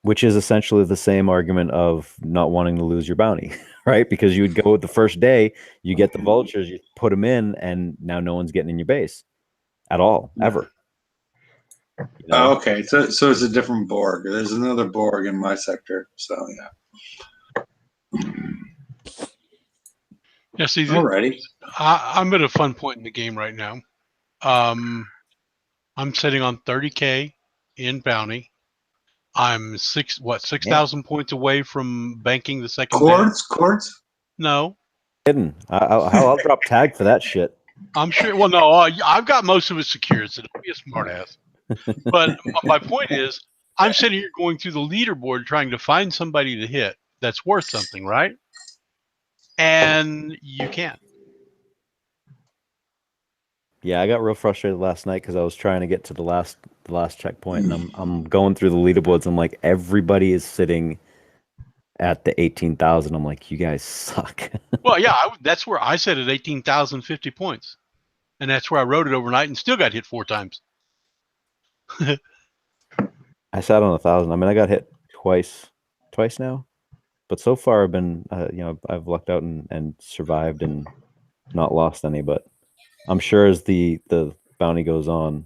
A: Which is essentially the same argument of not wanting to lose your bounty, right? Because you would go the first day, you get the vultures, you put them in, and now no one's getting in your base at all, ever.
B: Okay, so it's a different Borg. There's another Borg in my sector, so yeah.
H: Yeah, see,
B: Alrighty.
H: I'm at a fun point in the game right now. I'm sitting on 30K in bounty. I'm 6,000 points away from banking the second
B: Quartz?
H: No.
A: Kidding. I'll drop tag for that shit.
H: I'm sure. Well, no, I've got most of it secured, so don't be a smartass. But my point is, I'm sitting here going through the leaderboard trying to find somebody to hit that's worth something, right? And you can't.
A: Yeah, I got real frustrated last night because I was trying to get to the last checkpoint, and I'm going through the leaderboards. I'm like, everybody is sitting at the 18,000. I'm like, you guys suck.
H: Well, yeah, that's where I set at 18,050 points, and that's where I rode it overnight and still got hit 4 times.
A: I sat on 1,000. I mean, I got hit twice now, but so far I've been, I've lucked out and survived and not lost any. But I'm sure as the bounty goes on,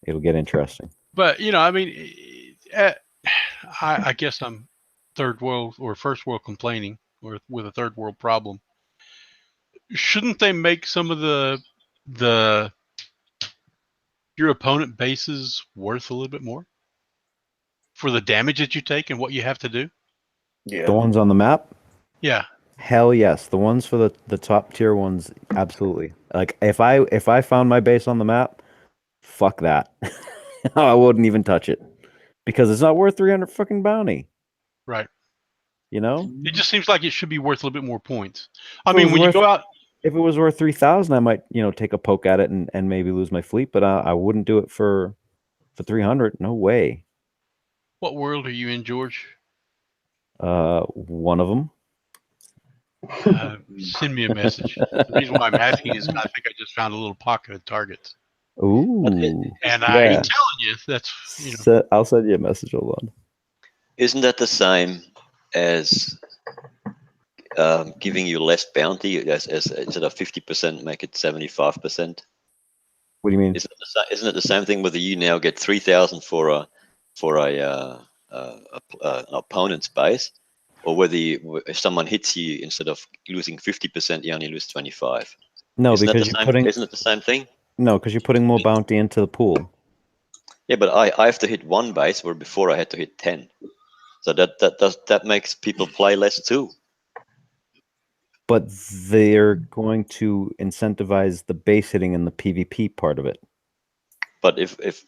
A: it'll get interesting.
H: But I mean, I guess I'm third world or first world complaining, or with a third world problem. Shouldn't they make some of your opponent bases worth a little bit more for the damage that you take and what you have to do?
G: Yeah.
A: The ones on the map?
H: Yeah.
A: Hell yes. The ones for the top tier ones, absolutely. Like if I found my base on the map, fuck that. I wouldn't even touch it because it's not worth 300 fucking bounty.
H: Right.
A: It
H: just seems like it should be worth a little bit more points. I mean, when you go out,
A: if it was worth 3,000, I might take a poke at it and maybe lose my fleet, but I wouldn't do it for 300. No way.
H: What world are you in, George?
A: One of them.
H: Send me a message. The reason why I'm asking is I think I just found a little pocket of targets,
A: Ooh.
H: and I'm
A: Yeah.
H: telling you that's
A: I'll send you a message. Hold on.
C: Isn't that the same as giving you less bounty as instead of 50%, make it 75%?
A: What do you mean?
C: Isn't it the same thing whether you now get 3,000 for an opponent's base, or whether if someone hits you, instead of losing 50%, you only lose 25?
A: No,
C: Isn't
A: because
C: isn't it the same thing?
A: No, because you're putting more bounty into the pool.
C: Yeah, but I have to hit one base where before I had to hit 10. So that makes people play less too.
A: But they're going to incentivize the base hitting and the PvP part of it.
C: But if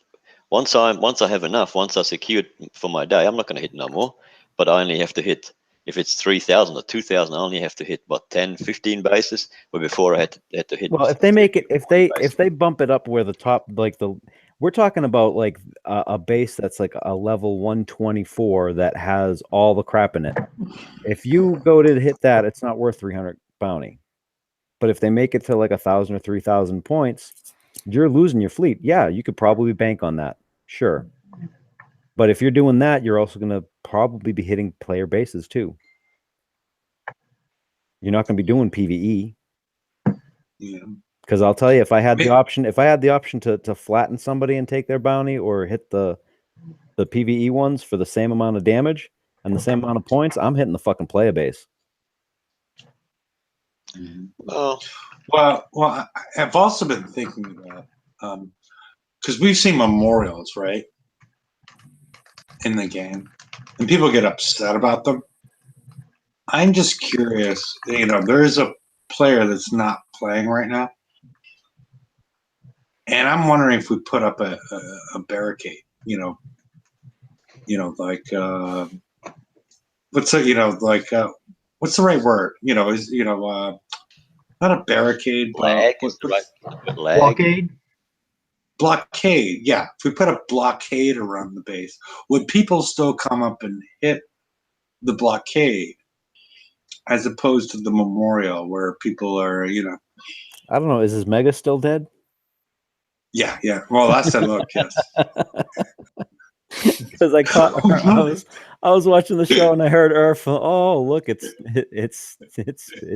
C: once I have enough, once I secured for my day, I'm not going to hit no more. But I only have to hit, if it's 3,000 or 2,000, I only have to hit what, 10, 15 bases. Where before I had to hit.
A: Well, if they make it, if they bump it up where the top, we're talking about like a base that's like a level 124 that has all the crap in it. If you go to hit that, it's not worth 300 bounty. But if they make it to like 1,000 or 3,000 points, you're losing your fleet. Yeah, you could probably bank on that. Sure. But if you're doing that, you're also going to probably be hitting player bases too. You're not going to be doing PvE.
B: Yeah.
A: Because I'll tell you, if I had the option to flatten somebody and take their bounty, or hit the PvE ones for the same amount of damage and the same amount of points, I'm hitting the fucking player base.
C: Oh,
B: Well, I've also been thinking about, because we've seen memorials, right, in the game, and people get upset about them. I'm just curious, there is a player that's not playing right now, and I'm wondering if we put up a barricade, like what's what's the right word? Not a barricade.
C: lag is the right lag.
E: Blockade.
B: Blockade, yeah. If we put a blockade around the base, would people still come up and hit the blockade as opposed to the memorial where people are,
A: I don't know. Is his Mega still dead?
B: Yeah. Well, last time, look, yes.
A: Because I was watching the show and I heard Earth. Oh, look, it's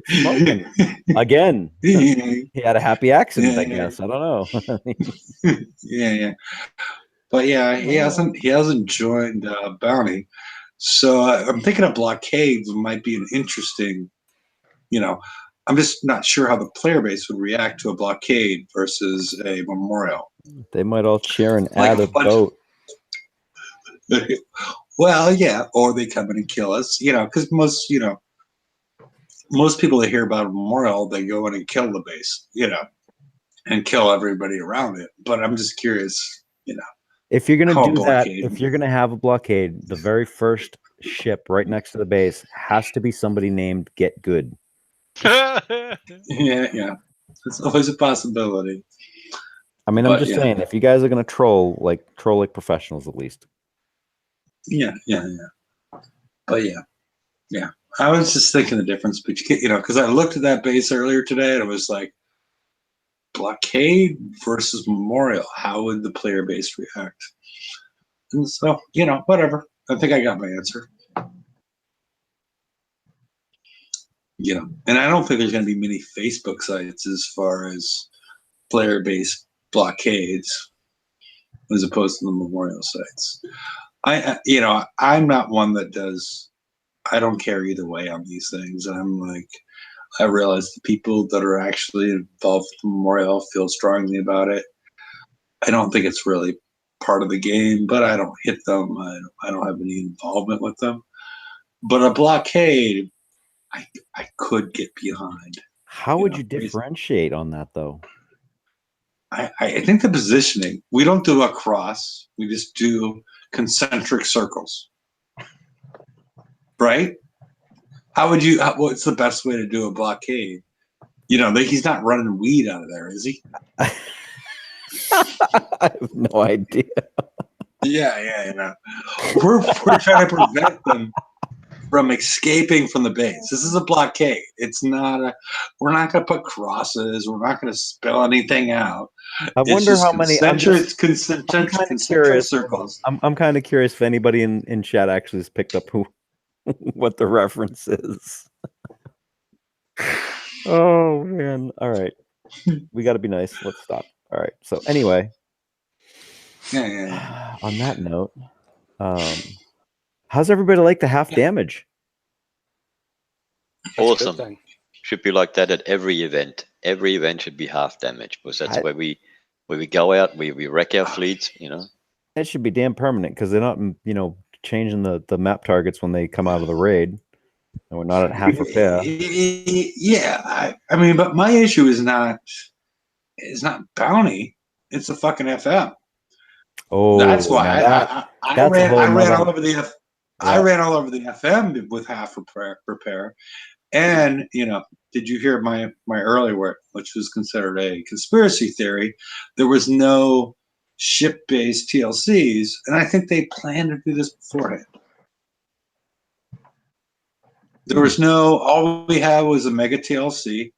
A: smoking again. He had a happy accident, I guess. I don't know.
B: Yeah. But yeah, he hasn't joined Bounty, so I'm thinking a blockade might be an interesting. I'm just not sure how the player base would react to a blockade versus a memorial.
A: They might all cheer and add a boat.
B: Well, yeah, or they come in and kill us, because most people that hear about a memorial, they go in and kill the base, and kill everybody around it. But I'm just curious,
A: If you're gonna do that,
B: blockade.
A: if you're gonna have a blockade, the very first ship right next to the base has to be somebody named Get Good.
B: Yeah, it's always a possibility.
A: I mean, I'm just saying, if you guys are gonna troll like professionals, at least.
B: Yeah. But yeah. I was just thinking the difference between, because I looked at that base earlier today and it was like blockade versus memorial. How would the player base react? And so, whatever. I think I got my answer. And I don't think there's going to be many Facebook sites as far as player base blockades as opposed to the memorial sites. I'm not one that does. I don't care either way on these things. I'm like, I realize the people that are actually involved with the memorial feel strongly about it. I don't think it's really part of the game, but I don't hit them. I don't have any involvement with them. But a blockade, I could get behind.
A: How would you differentiate on that, though?
B: I think the positioning. We don't do a cross. We just do concentric circles. Right? What's the best way to do a blockade? He's not running weed out of there, is he?
A: I have no idea.
B: Yeah. We're trying to prevent them from escaping from the base. This is a blockade. It's not a. We're not going to put crosses. We're not going to spell anything out.
A: I wonder how many. I'm
B: concentric
A: kind of curious.
B: circles.
A: I'm kind of curious if anybody in chat actually has picked up who what the reference is. Oh man! All right, we got to be nice. Let's stop. All right. So anyway,
B: Yeah.
A: on that note, how's everybody like the half damage?
D: That's a good
C: Awesome.
D: thing.
C: Should be like that at every event. Every event should be half damage because that's where we go out, we wreck our fleets, you know.
A: It should be damn permanent because they're not, changing the map targets when they come out of the raid, and we're not at half repair.
B: Yeah, I mean, but my issue is not bounty. It's the fucking FM.
A: Oh,
B: That's why I ran all over the FM with half repair. And did you hear my earlier work, which was considered a conspiracy theory? There was no ship-based TLCs, and I think they planned to do this beforehand. There was all we had was a mega TLC,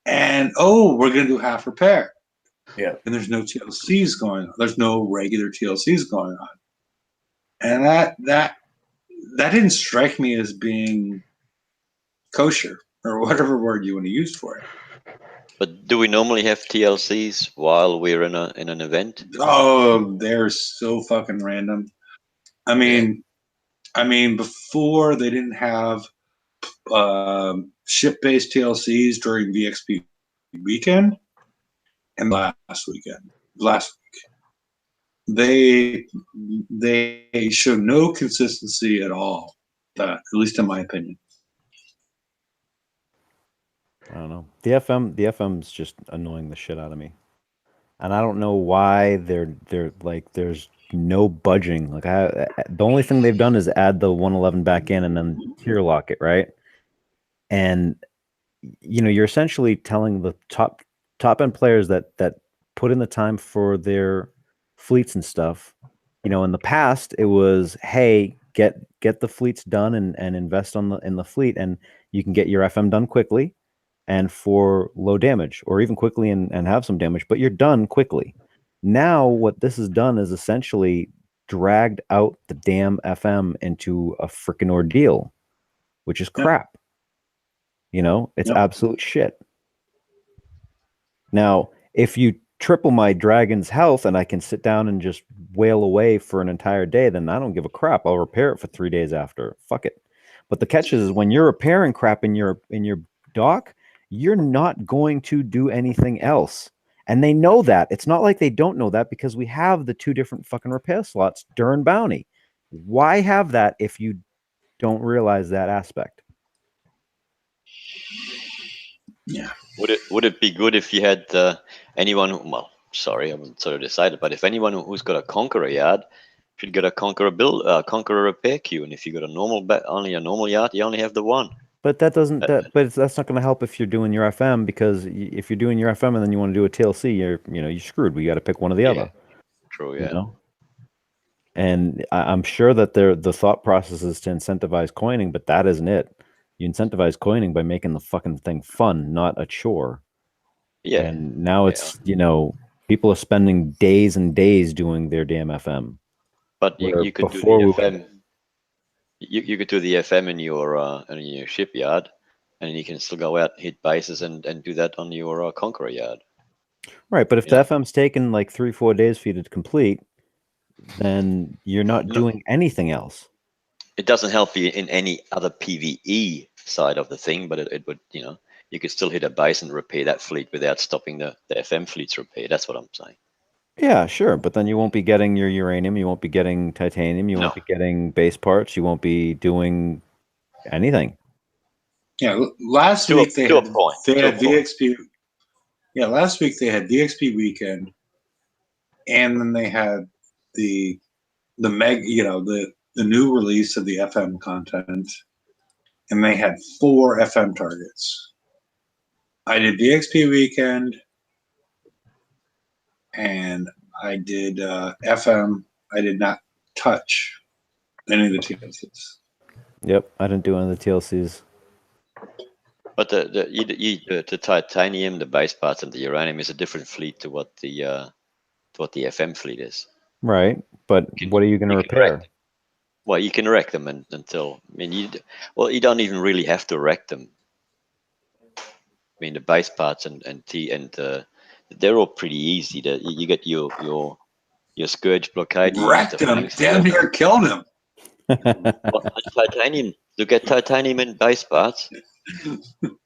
B: and we're going to do half repair.
G: Yeah.
B: And there's no TLCs going on. There's no regular TLCs going on. And that didn't strike me as being kosher, or whatever word you want to use for it.
C: But do we normally have TLCs while we're in an event?
B: Oh, they're so fucking random. I mean, before they didn't have ship-based TLCs during VXP weekend and last week, they show no consistency at all. At least in my opinion.
A: I don't know. The FM's just annoying the shit out of me, and I don't know why they're like there's no budging. Like the only thing they've done is add the 111 back in and then tier lock it, right? And you're essentially telling the top end players that put in the time for their fleets and stuff. In the past it was, hey, get the fleets done and invest in the fleet, and you can get your FM done quickly and for low damage, or even quickly and have some damage, but you're done quickly. Now what this has done is essentially dragged out the damn FM into a freaking ordeal, which is crap. It's absolute shit. Now, if you triple my dragon's health and I can sit down and just wail away for an entire day, then I don't give a crap. I'll repair it for 3 days after. Fuck it. But the catch is when you're repairing crap in your dock, you're not going to do anything else. And they know that. It's not like they don't know that, because we have the 2 different fucking repair slots during bounty. Why have that if you don't realize that aspect?
B: Yeah.
C: Would it be good if you had anyone? Well, sorry, I haven't sort of decided, but if anyone who's got a Conqueror yard should get a Conqueror Conqueror repair queue, and if you got only a normal yard, you only have the one.
A: But that doesn't. That's not going to help if you're doing your FM, because if you're doing your FM and then you want to do a TLC, you're screwed. We got to pick one or the other.
C: True. Yeah.
A: And I'm sure that the thought process is to incentivize coining, but that isn't it. You incentivize coining by making the fucking thing fun, not a chore.
C: Yeah.
A: And now it's people are spending days and days doing their damn FM.
C: But you could do the FM. You could do the FM in your shipyard, and you can still go out, hit bases, and do that on your Conqueror yard.
A: Right, but if the FM's taken like 3-4 days for you to complete, then you're not doing anything else.
C: It doesn't help you in any other PvE side of the thing, but it would, you could still hit a base and repair that fleet without stopping the FM fleet's repair. That's what I'm saying.
A: Yeah, sure, but then you won't be getting your uranium, you won't be getting titanium, you won't be getting base parts, you won't be doing anything.
B: Yeah, last week they had VXP. Yeah, last week they had VXP weekend, and then they had the new release of the FM content, and they had 4 FM targets. I did VXP weekend, and I did FM. I did not touch any of the TLCs.
A: Yep, I didn't do any of the TLCs.
C: But the titanium, the base parts, and the uranium is a different fleet to what the FM fleet is.
A: Right, but what are you going to
C: you can wreck
A: repair?
C: them. Well, you can wreck them until I mean you don't even really have to wreck them. I mean the base parts and they're all pretty easy. You get your scourge blockade. You use
B: Wrecked
C: the
B: him.
C: flanks
B: Damn
C: to-
B: near killed him.
C: What, titanium. To get titanium in base parts?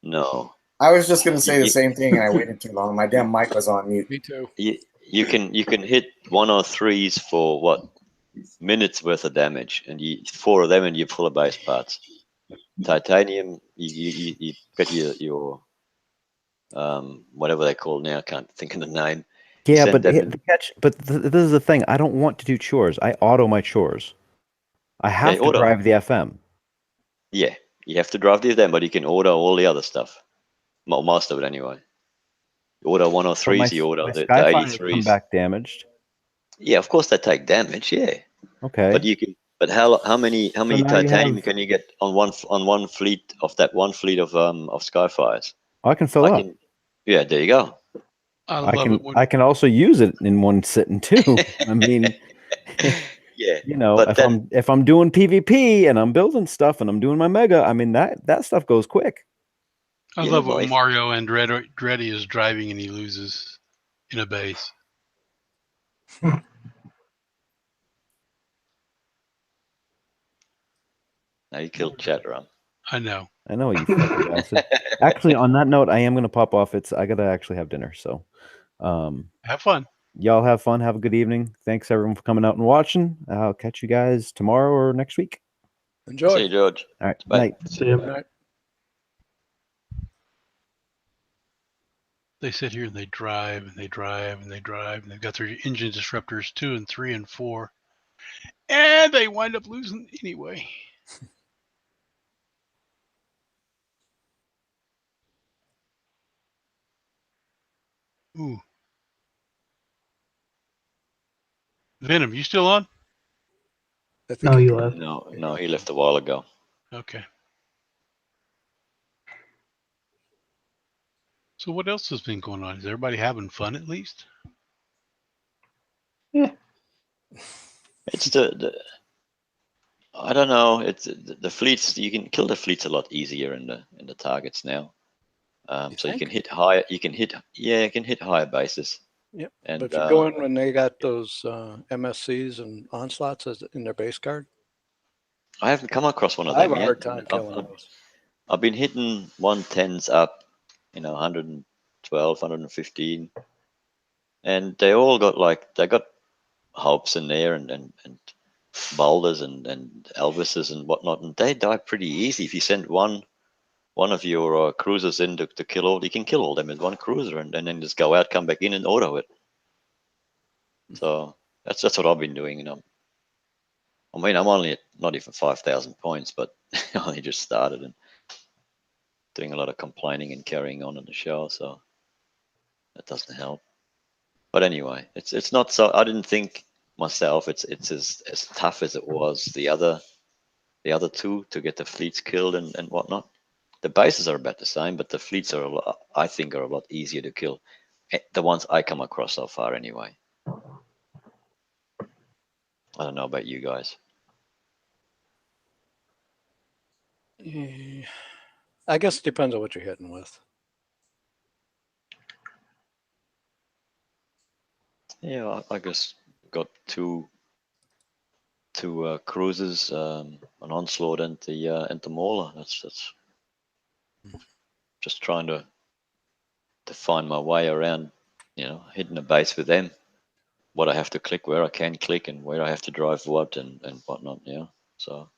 C: No.
G: I was just gonna say the
C: You-
G: same thing, and I waited too long. My damn mic was on mute.
D: Me too.
C: You can hit 103s for what minutes worth of damage, and 4 of them, and you're full of base parts. Titanium, you get your whatever they call now. I can't think of the name.
A: Yeah,
C: Send
A: but
C: them
A: the
C: in.
A: catch. But this is the thing. I don't want to do chores. I auto my chores. I have to
C: auto.
A: drive the FM.
C: Yeah, you have to drive these them, but you can order all the other stuff. Most of it anyway. You order
A: But
C: 103s, you order
A: my
C: the
A: Skyfires come
C: 83s.
A: back damaged.
C: Yeah, of course they take damage. Yeah,
A: Okay.
C: but you can. But how many
A: now you
C: titanium
A: have-
C: can you get on one fleet of that one fleet of Skyfires?
A: I can fill up.
C: Yeah, there you go.
H: I
A: I
H: love
A: can
H: it when
A: I can also use it in one sitting too. I mean,
C: Yeah,
A: you know,
C: but
A: if I'm doing PvP and I'm building stuff and I'm doing my mega, I mean that stuff goes quick.
H: I
C: Yeah,
H: love
C: well,
H: when
C: if-
H: Mario Andretti is driving and he loses in a base.
C: now you killed Chatteron.
H: I know.
A: I know you fucking bastard. Actually, on that note, I am gonna pop off. I gotta actually have dinner. So
H: Have fun.
A: y'all have fun. Have a good evening. Thanks everyone for coming out and watching. I'll catch you guys tomorrow or next week.
D: Enjoy.
C: See you, George.
A: All right.
C: Bye.
A: Night.
E: See ya.
D: Good night.
H: They sit here and they drive and they drive and they drive and they've got their engine disruptors 2 and 3 and 4. And they wind up losing anyway. Ooh. Venom, you still on?
D: I think
E: No,
D: he-
E: you left.
C: No, he left a while ago.
H: Okay. So what else has been going on? Is everybody having fun at least?
C: It's the I don't know. It's the fleets. You can kill the fleets a lot easier in the targets now. So you
D: think?
C: can hit higher. You can hit higher bases.
D: Yep.
C: And
D: But if you go in when they got those MSCs and onslaughts in their base card,
C: I haven't come across one of
D: I have
C: them
D: a
C: yet.
D: hard time killing those.
C: I've been hitting 110s up, 112, 115, and they all got they got hopes in there and boulders and Elvises and whatnot, and they die pretty easy if you send one of your cruisers in to kill all. You can kill all them with one cruiser and then just go out, come back in, and auto it. So that's what I've been doing. I mean, I'm only at not even 5,000 points, but I only just started and doing a lot of complaining and carrying on in the show, so that doesn't help. But anyway, it's not so. I didn't think myself it's as tough as it was the other two to get the fleets killed and whatnot. The bases are about the same, but the fleets are I think are a lot easier to kill. The ones I come across so far, anyway. I don't know about you guys.
D: Yeah. I guess it depends on what you're hitting with.
C: Yeah, I guess got two cruisers, an onslaught and the mauler. That's just trying to find my way around, hitting a base with them. What I have to click, where I can click, and where I have to drive what and whatnot. Yeah, so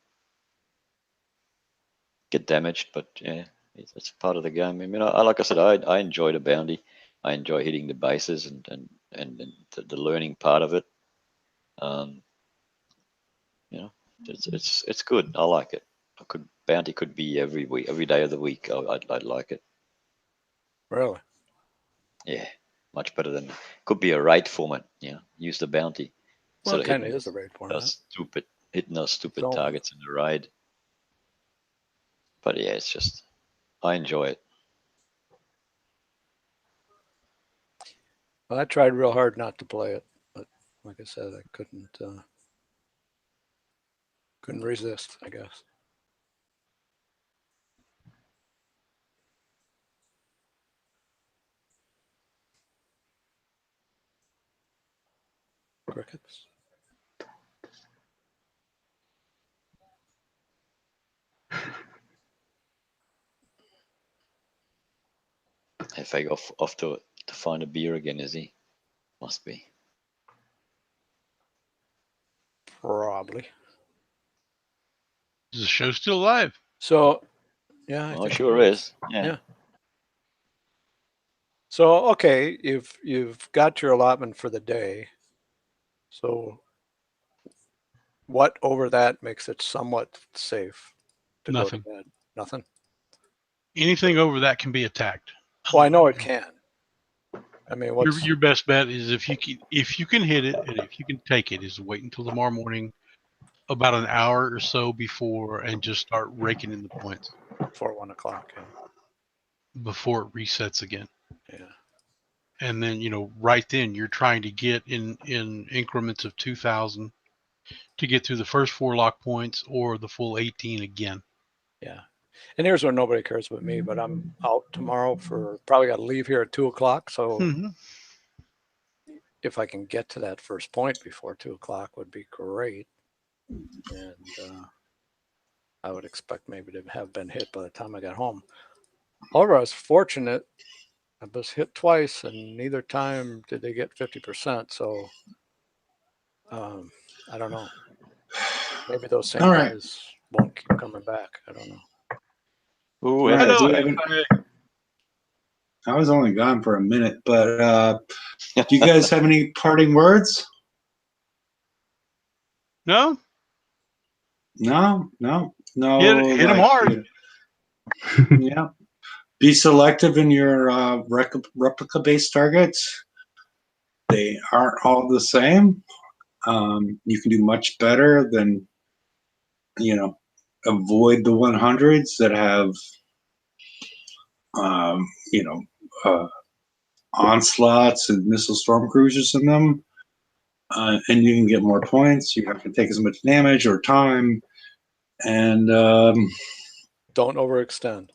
C: get damaged, but yeah, it's part of the game. I mean, like I said, I enjoy the bounty. I enjoy hitting the bases and the learning part of it. It's good. I like it. Bounty could be every week, every day of the week. I'd like it.
D: Really?
C: Yeah, much better than could be a raid format. Use the bounty.
D: Well,
C: Instead
D: it kind of
C: hitting
D: is a raid format.
C: hitting those stupid
D: So-
C: targets in the raid. But yeah, it's just I enjoy it.
D: Well, I tried real hard not to play it, but like I said, I couldn't resist, I guess. Crickets.
C: If I go off to find a beer again, is he? Must be.
D: Probably.
H: Is the show still live?
D: So, yeah, I
C: Oh,
D: think it
C: sure is. Yeah.
D: Yeah. So, okay, you've got your allotment for the day. So, what over that makes it somewhat safe to
H: Nothing.
D: go to bed? Nothing.
H: Anything over that can be attacked.
D: Well, I know it can. I mean, what's
H: Your best bet is if you can hit it and if you can take it, is wait until tomorrow morning, about an hour or so before, and just start raking in the points
D: before 1 o'clock?
H: before it resets again.
D: Yeah.
H: And then right then you're trying to get in increments of 2,000 to get through the first 4 lock points or the full 18 again.
D: Yeah. And here's where nobody cares but me, but I'm out tomorrow probably got to leave here at 2 o'clock. So if I can get to that first point before 2 o'clock would be great. And I would expect maybe to have been hit by the time I got home. However, I was fortunate. I was hit twice, and neither time did they get 50%. So I don't know. Maybe those same guys won't keep coming back. I don't know.
C: Ooh,
B: Right,
H: hello,
B: do you have any- I was only gone for a minute, but do you guys have any parting words?
H: No?
B: No.
H: Hit them hard.
B: Yeah. Be selective in your replica-based targets. They aren't all the same. You can do much better than, avoid the 100s that have, onslaughts and missile storm cruisers in them. And you can get more points. You have to take as much damage or time. And
D: don't overextend.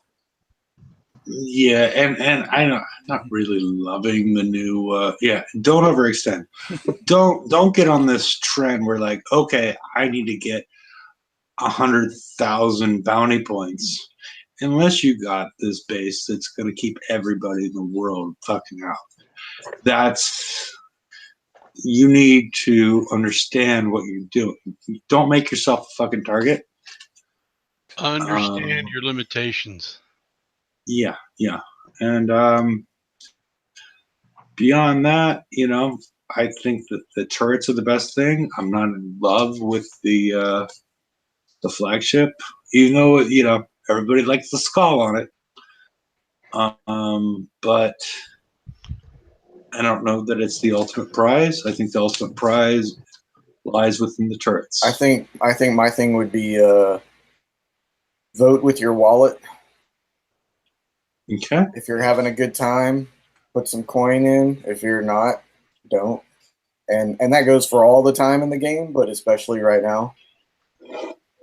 B: Yeah, and I'm not really loving the new. Don't overextend. don't get on this trend where like, okay, I need to get 100,000 bounty points, unless you got this base that's going to keep everybody in the world fucking out. You need to understand what you're doing. Don't make yourself a fucking target.
H: Understand your limitations.
B: Yeah. And beyond that, I think that the turrets are the best thing. I'm not in love with the flagship, even though everybody likes the skull on it. But I don't know that it's the ultimate prize. I think the ultimate prize lies within the turrets.
G: I think my thing would be vote with your wallet.
B: Okay.
G: If you're having a good time, put some coin in. If you're not, don't. And that goes for all the time in the game, but especially right now.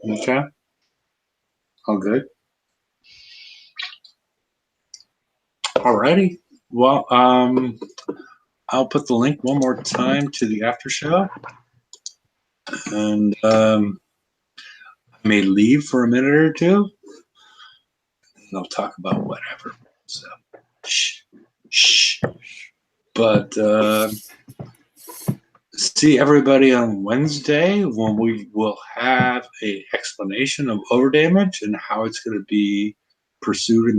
B: Okay. All good. Alrighty. Well, I'll put the link one more time to the after show, and I may leave for a minute or two, and I'll talk about whatever. So, shh. But see everybody on Wednesday when we will have a explanation of overdamage and how it's going to be pursued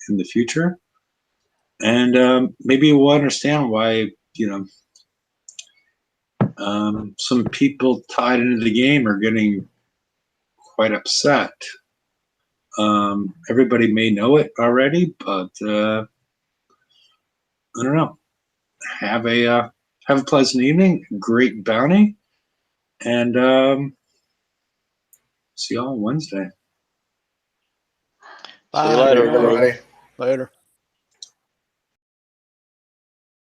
B: in the future, and maybe we'll understand why some people tied into the game are getting quite upset. Everybody may know it already, but I don't know. Have a pleasant evening, great bounty, and see y'all on Wednesday.
C: See you
D: Bye.
C: later.
G: Everybody.
D: Later.